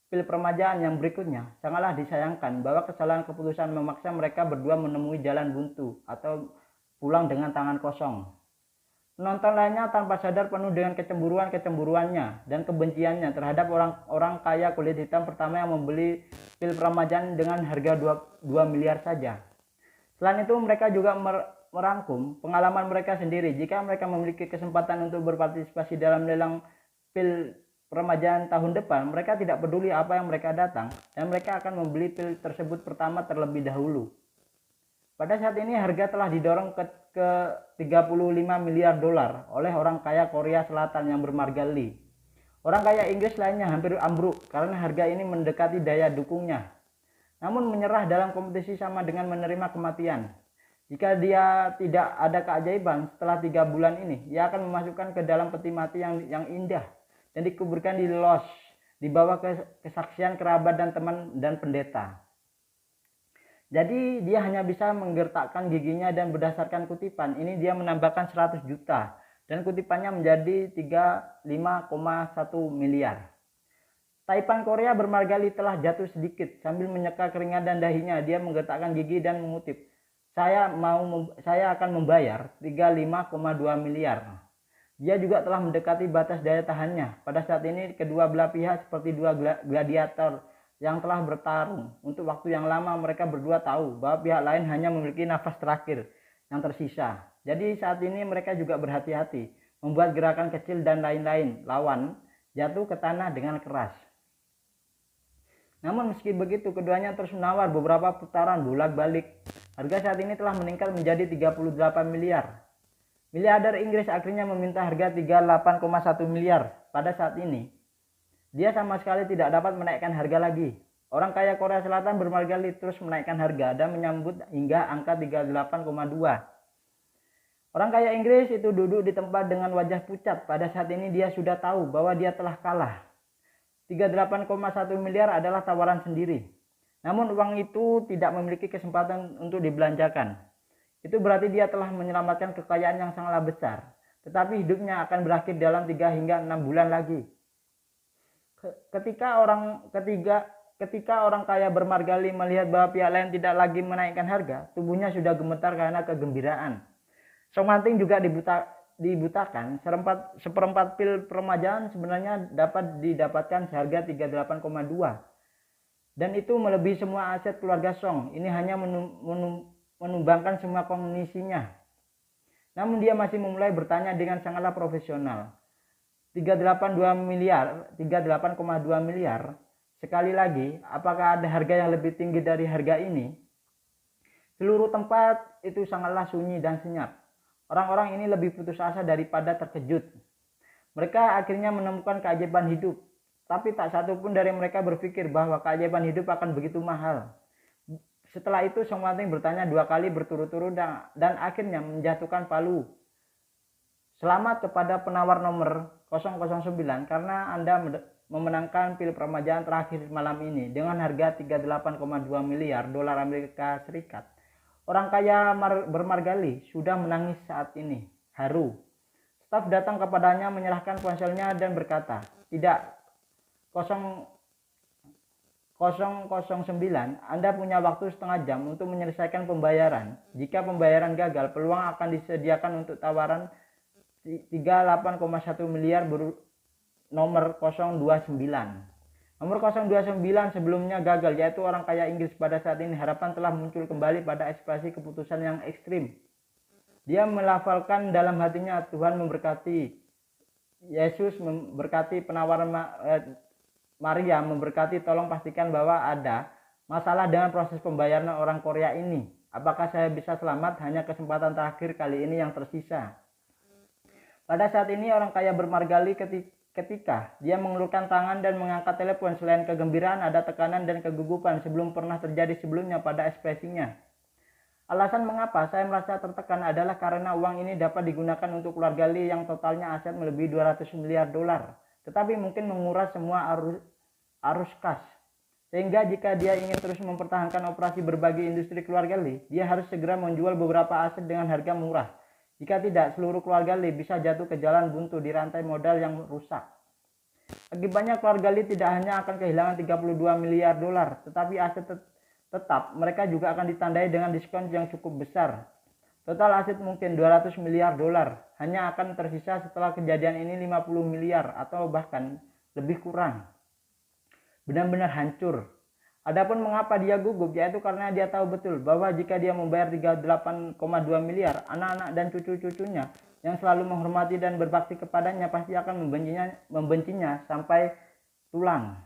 pil permajaan yang berikutnya. Sangatlah disayangkan bahwa kesalahan keputusan memaksa mereka berdua menemui jalan buntu atau pulang dengan tangan kosong. Penonton lainnya tanpa sadar penuh dengan kecemburuannya dan kebenciannya terhadap orang kaya kulit hitam pertama yang membeli pil peremajaan dengan harga 2 miliar saja. Selain itu, mereka juga merangkum pengalaman mereka sendiri. Jika mereka memiliki kesempatan untuk berpartisipasi dalam lelang pil peremajaan tahun depan, mereka tidak peduli apa yang mereka datang, dan mereka akan membeli pil tersebut pertama terlebih dahulu. Pada saat ini harga telah didorong ke 35 miliar dolar oleh orang kaya Korea Selatan yang bermarga Lee. Orang kaya Inggris lainnya hampir ambruk karena harga ini mendekati daya dukungnya. Namun menyerah dalam kompetisi sama dengan menerima kematian. Jika dia tidak ada keajaiban setelah 3 bulan ini, ia akan memasukkan ke dalam peti mati yang indah dan dikuburkan di Los di bawah kesaksian kerabat dan teman dan pendeta. Jadi dia hanya bisa menggertakkan giginya dan berdasarkan kutipan ini dia menambahkan 100 juta dan kutipannya menjadi 35,1 miliar. Taipan Korea bermarga Lee telah jatuh sedikit sambil menyeka keringat dan dahinya. Dia menggertakkan gigi dan mengutip, saya akan membayar 35,2 miliar. Dia juga telah mendekati batas daya tahannya. Pada saat ini kedua belah pihak seperti dua gladiator yang telah bertarung untuk waktu yang lama. Mereka berdua tahu bahwa pihak lain hanya memiliki nafas terakhir yang tersisa. Jadi saat ini mereka juga berhati-hati membuat gerakan kecil dan lain-lain. Lawan jatuh ke tanah dengan keras. Namun meski begitu keduanya terus menawar beberapa putaran bolak-balik. Harga saat ini telah meningkat menjadi 38 miliar. Miliarder Inggris akhirnya meminta harga 38,1 miliar pada saat ini. Dia sama sekali tidak dapat menaikkan harga lagi. Orang kaya Korea Selatan bermarga Lee terus menaikkan harga dan menyambut hingga angka 38,2. Orang kaya Inggris itu duduk di tempat dengan wajah pucat. Pada saat ini dia sudah tahu bahwa dia telah kalah. 38,1 miliar adalah tawaran sendiri. Namun uang itu tidak memiliki kesempatan untuk dibelanjakan. Itu berarti dia telah menyelamatkan kekayaan yang sangatlah besar. Tetapi hidupnya akan berakhir dalam 3 hingga 6 bulan lagi. Ketika orang kaya bermarga Lee melihat bahwa pihak lain tidak lagi menaikkan harga, tubuhnya sudah gemetar karena kegembiraan. Song Manting juga dibutakan. Seperempat pil peremajaan sebenarnya dapat didapatkan seharga 38,2. Dan itu melebihi semua aset keluarga Song. Ini hanya menumbangkan semua kondisinya. Namun dia masih memulai bertanya dengan sangatlah profesional. 38,2 miliar. Sekali lagi, apakah ada harga yang lebih tinggi dari harga ini? Seluruh tempat itu sangatlah sunyi dan senyap. Orang-orang ini lebih putus asa daripada terkejut. Mereka akhirnya menemukan keajaiban hidup. Tapi tak satu pun dari mereka berpikir bahwa keajaiban hidup akan begitu mahal. Setelah itu Song Manting bertanya 2 kali berturut-turut dan akhirnya menjatuhkan palu. Selamat kepada penawar nomor 009 karena Anda memenangkan pil peremajaan terakhir malam ini dengan harga 38,2 miliar dolar Amerika Serikat. Orang kaya bermarga Lee sudah menangis saat ini, haru. Staf datang kepadanya menyerahkan ponselnya dan berkata, tidak, 009, Anda punya waktu setengah jam untuk menyelesaikan pembayaran. Jika pembayaran gagal, peluang akan disediakan untuk tawaran 38,1 miliar nomor 029. Nomor 029 sebelumnya gagal, yaitu orang kaya Inggris. Pada saat ini harapan telah muncul kembali pada ekspresi keputusan yang ekstrim. Dia melafalkan dalam hatinya, Tuhan memberkati. Yesus memberkati penawaran Maria memberkati, tolong pastikan bahwa ada masalah dengan proses pembayaran orang Korea ini. Apakah saya bisa selamat? Hanya kesempatan terakhir kali ini yang tersisa. Pada saat ini orang kaya bermarga Lee ketika dia mengulurkan tangan dan mengangkat telepon, selain kegembiraan ada tekanan dan kegugupan sebelum pernah terjadi sebelumnya pada ekspresinya. Alasan mengapa saya merasa tertekan adalah karena uang ini dapat digunakan untuk keluarga Lee yang totalnya aset melebihi 200 miliar dolar, tetapi mungkin menguras semua arus kas. Sehingga jika dia ingin terus mempertahankan operasi berbagi industri keluarga Lee, dia harus segera menjual beberapa aset dengan harga murah. Jika tidak, seluruh keluarga Lee bisa jatuh ke jalan buntu di rantai modal yang rusak. Akibatnya keluarga Lee tidak hanya akan kehilangan 32 miliar dolar, tetapi aset tetap mereka juga akan ditandai dengan diskon yang cukup besar. Total aset mungkin 200 miliar dolar, hanya akan tersisa setelah kejadian ini 50 miliar atau bahkan lebih kurang. Benar-benar hancur. Adapun mengapa dia gugup, yaitu karena dia tahu betul bahwa jika dia membayar 38,2 miliar, anak-anak dan cucu-cucunya yang selalu menghormati dan berbakti kepadanya pasti akan membencinya sampai tulang.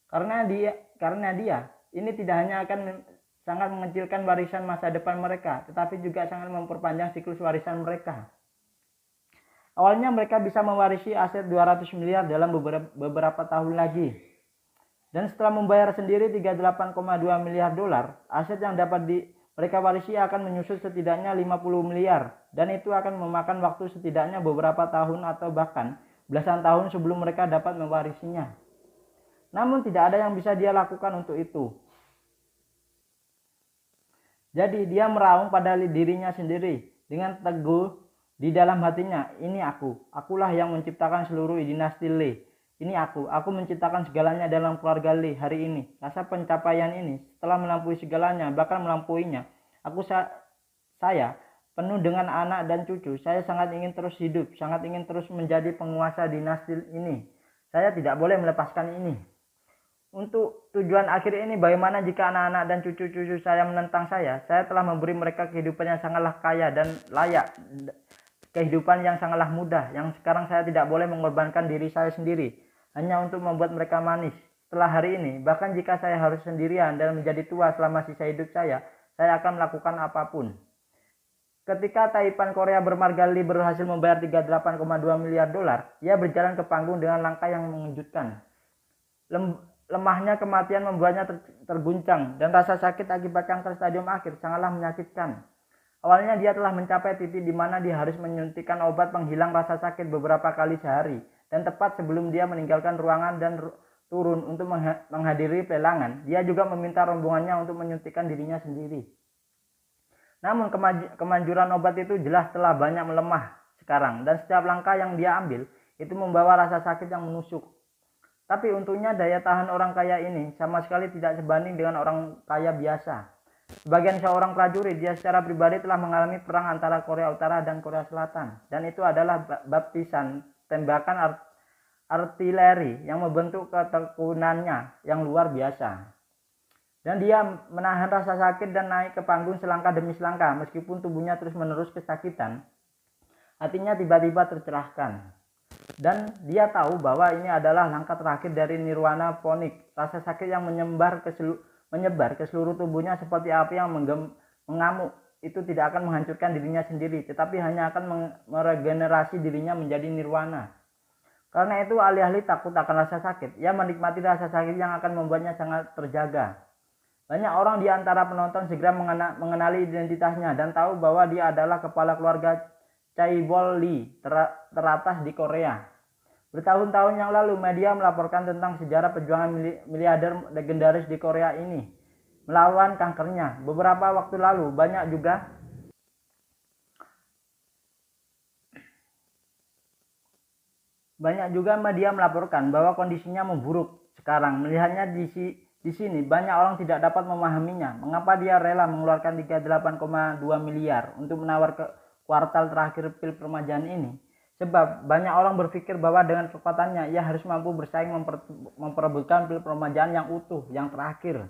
Karena dia ini tidak hanya akan sangat mengecilkan warisan masa depan mereka, tetapi juga sangat memperpanjang siklus warisan mereka. Awalnya mereka bisa mewarisi aset 200 miliar dalam beberapa tahun lagi. Dan setelah membayar sendiri 38,2 miliar dolar, aset yang dapat mereka warisi akan menyusut setidaknya 50 miliar. Dan itu akan memakan waktu setidaknya beberapa tahun atau bahkan belasan tahun sebelum mereka dapat mewarisinya. Namun tidak ada yang bisa dia lakukan untuk itu. Jadi dia meraung pada dirinya sendiri dengan teguh di dalam hatinya, ini akulah yang menciptakan seluruh dinasti Lee. Ini aku menciptakan segalanya dalam keluarga Lee hari ini. Rasa pencapaian ini setelah melampaui segalanya, bahkan melampauinya. Saya penuh dengan anak dan cucu. Saya sangat ingin terus hidup, sangat ingin terus menjadi penguasa dinasti ini. Saya tidak boleh melepaskan ini. Untuk tujuan akhir ini, bagaimana jika anak-anak dan cucu-cucu saya menentang saya? Saya telah memberi mereka kehidupan yang sangatlah kaya dan layak. Kehidupan yang sangatlah mudah, yang sekarang saya tidak boleh mengorbankan diri saya sendiri hanya untuk membuat mereka manis. Setelah hari ini, bahkan jika saya harus sendirian dan menjadi tua selama sisa hidup saya akan melakukan apapun. Ketika Taipan Korea bermarga Lee berhasil membayar 38,2 miliar dolar, ia berjalan ke panggung dengan langkah yang mengejutkan. Lemahnya kematian membuatnya terguncang dan rasa sakit akibat kanker stadium akhir sangatlah menyakitkan. Awalnya dia telah mencapai titik di mana dia harus menyuntikkan obat penghilang rasa sakit beberapa kali sehari. Dan tepat sebelum dia meninggalkan ruangan dan turun untuk menghadiri pelelangan, dia juga meminta rombongannya untuk menyuntikkan dirinya sendiri. Namun kemanjuran obat itu jelas telah banyak melemah sekarang, dan setiap langkah yang dia ambil itu membawa rasa sakit yang menusuk. Tapi untungnya daya tahan orang kaya ini sama sekali tidak sebanding dengan orang kaya biasa. Sebagian seorang prajurit, dia secara pribadi telah mengalami perang antara Korea Utara dan Korea Selatan, dan itu adalah baptisan tembakan artileri yang membentuk ketekunannya yang luar biasa. Dan dia menahan rasa sakit dan naik ke panggung selangkah demi selangkah, meskipun tubuhnya terus-menerus kesakitan. Hatinya tiba-tiba tercerahkan. Dan dia tahu bahwa ini adalah langkah terakhir dari nirwana ponik. Rasa sakit yang menyebar ke seluruh tubuhnya seperti api yang mengamuk. Itu tidak akan menghancurkan dirinya sendiri, tetapi hanya akan meregenerasi dirinya menjadi nirwana. Karena itu alih-alih takut akan rasa sakit, ia menikmati rasa sakit yang akan membuatnya sangat terjaga. Banyak orang di antara penonton segera mengenali identitasnya dan tahu bahwa dia adalah kepala keluarga Chaebol Lee teratas di Korea. Bertahun-tahun yang lalu media melaporkan tentang sejarah perjuangan miliarder legendaris di Korea ini melawan kankernya. Beberapa waktu lalu banyak juga media melaporkan bahwa kondisinya memburuk sekarang. Melihatnya di sini banyak orang tidak dapat memahaminya. Mengapa dia rela mengeluarkan 38,2 miliar untuk menawar ke kuartal terakhir pil permajaan ini? Sebab banyak orang berpikir bahwa dengan kekuatannya ia harus mampu bersaing memperebutkan pil permajaan yang utuh, yang terakhir.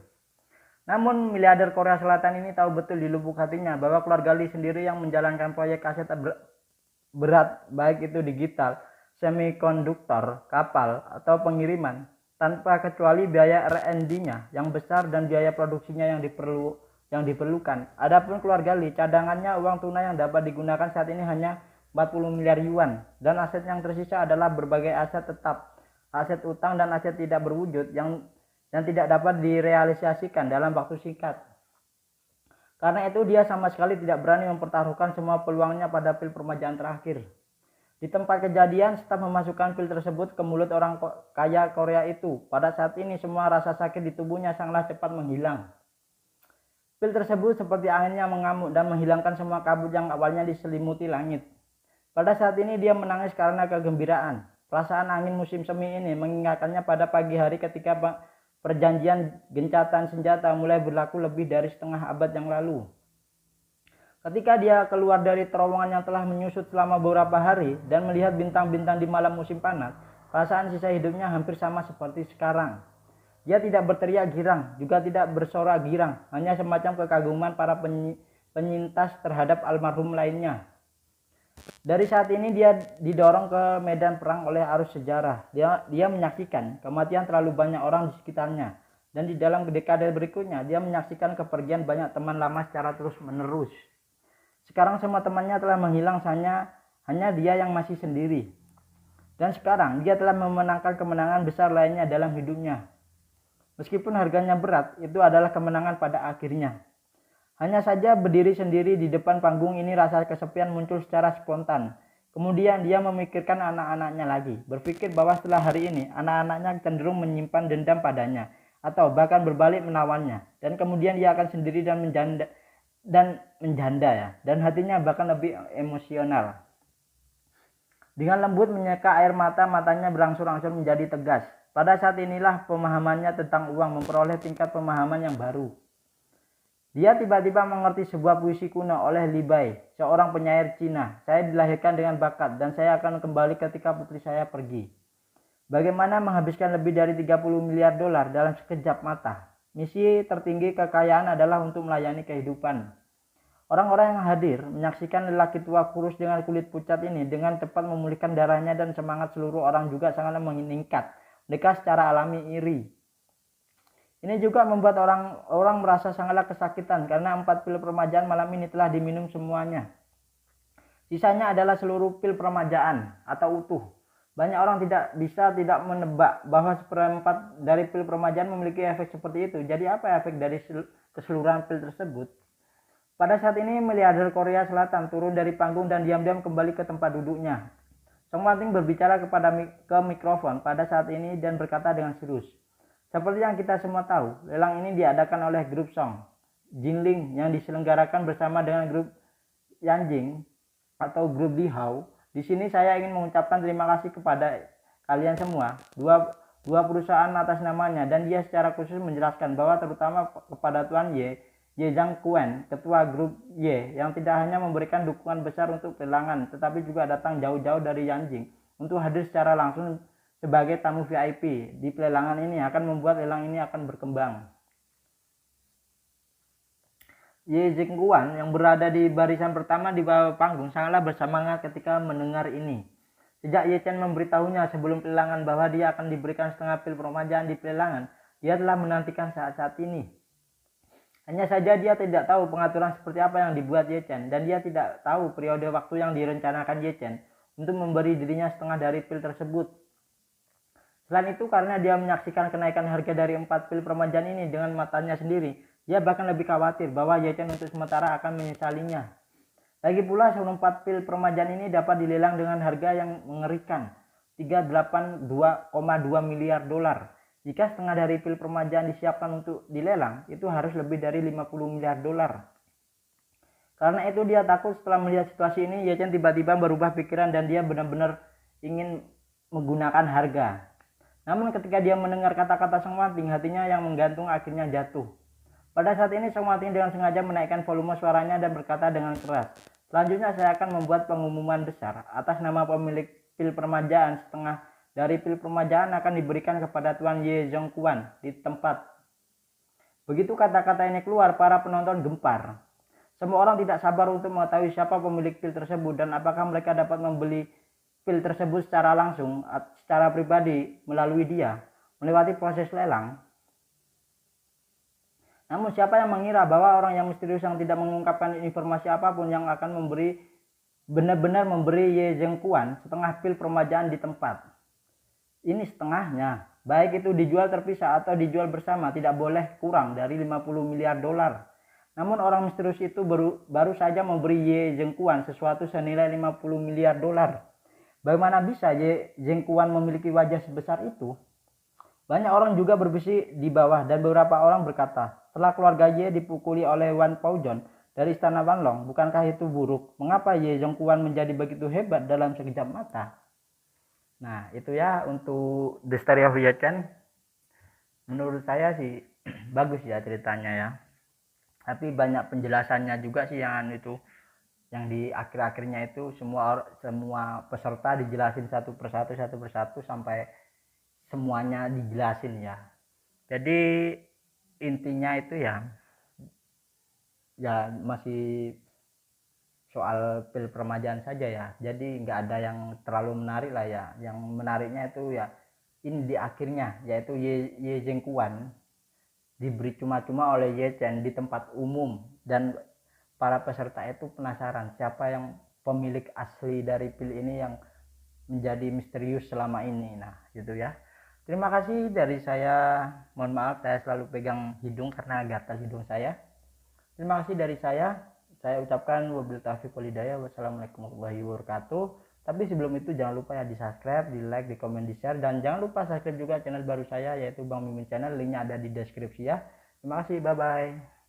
Namun miliarder Korea Selatan ini tahu betul di lubuk hatinya bahwa keluarga Lee sendiri yang menjalankan proyek aset berat, baik itu digital, semikonduktor, kapal, atau pengiriman, tanpa kecuali biaya R&D-nya yang besar dan biaya produksinya yang diperlukan. Adapun keluarga Lee, cadangannya uang tunai yang dapat digunakan saat ini hanya 40 miliar yuan, dan aset yang tersisa adalah berbagai aset tetap, aset utang dan aset tidak berwujud yang tidak dapat direalisasikan dalam waktu singkat. Karena itu dia sama sekali tidak berani mempertaruhkan semua peluangnya pada pil permajaan terakhir. Di tempat kejadian, staf memasukkan pil tersebut ke mulut orang kaya Korea itu. Pada saat ini semua rasa sakit di tubuhnya sangatlah cepat menghilang. Pil tersebut seperti angin yang mengamuk dan menghilangkan semua kabut yang awalnya diselimuti langit. Pada saat ini dia menangis karena kegembiraan. Perasaan angin musim semi ini mengingatkannya pada pagi hari ketika perjanjian gencatan senjata mulai berlaku lebih dari setengah abad yang lalu. Ketika dia keluar dari terowongan yang telah menyusut selama beberapa hari dan melihat bintang-bintang di malam musim panas, perasaan sisa hidupnya hampir sama seperti sekarang. Dia tidak berteriak girang, juga tidak bersorak girang, hanya semacam kekaguman para penyintas terhadap almarhum lainnya. Dari saat ini dia didorong ke medan perang oleh arus sejarah. Dia menyaksikan kematian terlalu banyak orang di sekitarnya. Dan di dalam dekade berikutnya, dia menyaksikan kepergian banyak teman lama secara terus-menerus. Sekarang semua temannya telah menghilang, hanya dia yang masih sendiri. Dan sekarang dia telah memenangkan kemenangan besar lainnya dalam hidupnya. Meskipun harganya berat, itu adalah kemenangan pada akhirnya. Hanya saja berdiri sendiri di depan panggung ini rasa kesepian muncul secara spontan. Kemudian dia memikirkan anak-anaknya lagi. Berpikir bahwa setelah hari ini, anak-anaknya cenderung menyimpan dendam padanya. Atau bahkan berbalik menawannya. Dan kemudian dia akan sendiri dan menjanda ya. Dan hatinya bahkan lebih emosional. Dengan lembut menyeka air mata, matanya berangsur-angsur menjadi tegas. Pada saat inilah pemahamannya tentang uang memperoleh tingkat pemahaman yang baru. Dia tiba-tiba mengerti sebuah puisi kuno oleh Li Bai, seorang penyair Cina. Saya dilahirkan dengan bakat dan saya akan kembali ketika putri saya pergi. Bagaimana menghabiskan lebih dari 30 miliar dolar dalam sekejap mata? Misi tertinggi kekayaan adalah untuk melayani kehidupan. Orang-orang yang hadir menyaksikan lelaki tua kurus dengan kulit pucat ini dengan cepat memulihkan darahnya dan semangat seluruh orang juga sangat meningkat. Mereka secara alami iri. Ini juga membuat orang merasa sangatlah kesakitan karena 4 pil permajaan malam ini telah diminum semuanya. Sisanya adalah seluruh pil permajaan atau utuh. Banyak orang tidak menebak bahwa seperempat dari pil permajaan memiliki efek seperti itu. Jadi apa efek dari keseluruhan pil tersebut? Pada saat ini miliarder Korea Selatan turun dari panggung dan diam-diam kembali ke tempat duduknya. Song Wanting berbicara ke mikrofon pada saat ini dan berkata dengan serius. Seperti yang kita semua tahu, lelang ini diadakan oleh grup Song Jinling yang diselenggarakan bersama dengan grup Yanjing atau grup Dihao. Di sini saya ingin mengucapkan terima kasih kepada kalian semua, dua perusahaan atas namanya, dan dia secara khusus menjelaskan bahwa terutama kepada Tuan Ye Zhangquan, ketua grup Y, yang tidak hanya memberikan dukungan besar untuk lelangan, tetapi juga datang jauh-jauh dari Yanjing untuk hadir secara langsung sebagai tamu VIP di pelelangan ini akan membuat lelang ini akan berkembang. Ye Zhangquan yang berada di barisan pertama di bawah panggung sangatlah bersemangat ketika mendengar ini. Sejak Ye Chen memberitahunya sebelum pelelangan bahwa dia akan diberikan setengah pil permajaan di pelelangan, dia telah menantikan saat-saat ini. Hanya saja dia tidak tahu pengaturan seperti apa yang dibuat Ye Chen dan dia tidak tahu periode waktu yang direncanakan Ye Chen untuk memberi dirinya setengah dari pil tersebut. Selain itu, karena dia menyaksikan kenaikan harga dari 4 pil permajaan ini dengan matanya sendiri, dia bahkan lebih khawatir bahwa Ye Chen untuk sementara akan menyesalinya. Lagi pula, 4 pil permajaan ini dapat dilelang dengan harga yang mengerikan, 382,2 miliar dolar. Jika setengah dari pil permajaan disiapkan untuk dilelang, itu harus lebih dari 50 miliar dolar. Karena itu dia takut setelah melihat situasi ini, Ye Chen tiba-tiba berubah pikiran dan dia benar-benar ingin menggunakan harga. Namun ketika dia mendengar kata-kata Song Wanting, hatinya yang menggantung akhirnya jatuh. Pada saat ini Song Wanting dengan sengaja menaikkan volume suaranya dan berkata dengan keras, "Selanjutnya saya akan membuat pengumuman besar atas nama pemilik pil permajaan. Setengah dari pil permajaan akan diberikan kepada Tuan Ye Zhangquan di tempat." Begitu kata-kata ini keluar, para penonton gempar. Semua orang tidak sabar untuk mengetahui siapa pemilik pil tersebut dan apakah mereka dapat membeli pil tersebut secara langsung, secara pribadi melalui dia, melewati proses lelang. Namun siapa yang mengira bahwa orang yang misterius yang tidak mengungkapkan informasi apapun yang akan benar-benar memberi Ye Zhangquan setengah pil permajaan di tempat. Ini setengahnya, baik itu dijual terpisah atau dijual bersama, tidak boleh kurang dari 50 miliar dolar. Namun orang misterius itu baru saja memberi Ye Zhangquan sesuatu senilai 50 miliar dolar. Bagaimana bisa Ye Zhangquan memiliki wajah sebesar itu? Banyak orang juga berbisik di bawah dan beberapa orang berkata, setelah keluarga Ye dipukuli oleh Wan Paozhong dari istana Wanlong, bukankah itu buruk? Mengapa Ye Zhangquan menjadi begitu hebat dalam sekejap mata? Nah, itu ya untuk The Story of Ye Chen. Menurut saya sih bagus ya ceritanya ya. Tapi banyak penjelasannya juga sih yang itu yang di akhir-akhirnya itu semua peserta dijelasin satu persatu sampai semuanya dijelasin ya. Jadi intinya itu ya masih soal pil peremajaan saja ya. Jadi nggak ada yang terlalu menarik lah ya. Yang menariknya itu ya ini di akhirnya, yaitu Ye Zhengquan diberi cuma-cuma oleh Ye Chen di tempat umum, dan para peserta itu penasaran siapa yang pemilik asli dari pil ini yang menjadi misterius selama ini. Nah gitu ya. Terima kasih dari saya. Mohon maaf saya selalu pegang hidung karena gatal hidung saya. Terima kasih dari saya ucapkan wabillahi taufiq wal hidayah. Wassalamualaikum warahmatullahi wabarakatuh. Tapi sebelum itu jangan lupa ya di subscribe, di like, di komen, di share, dan jangan lupa subscribe juga channel baru saya yaitu Bang Mimin Channel, linknya ada di deskripsi ya. Terima kasih, bye bye.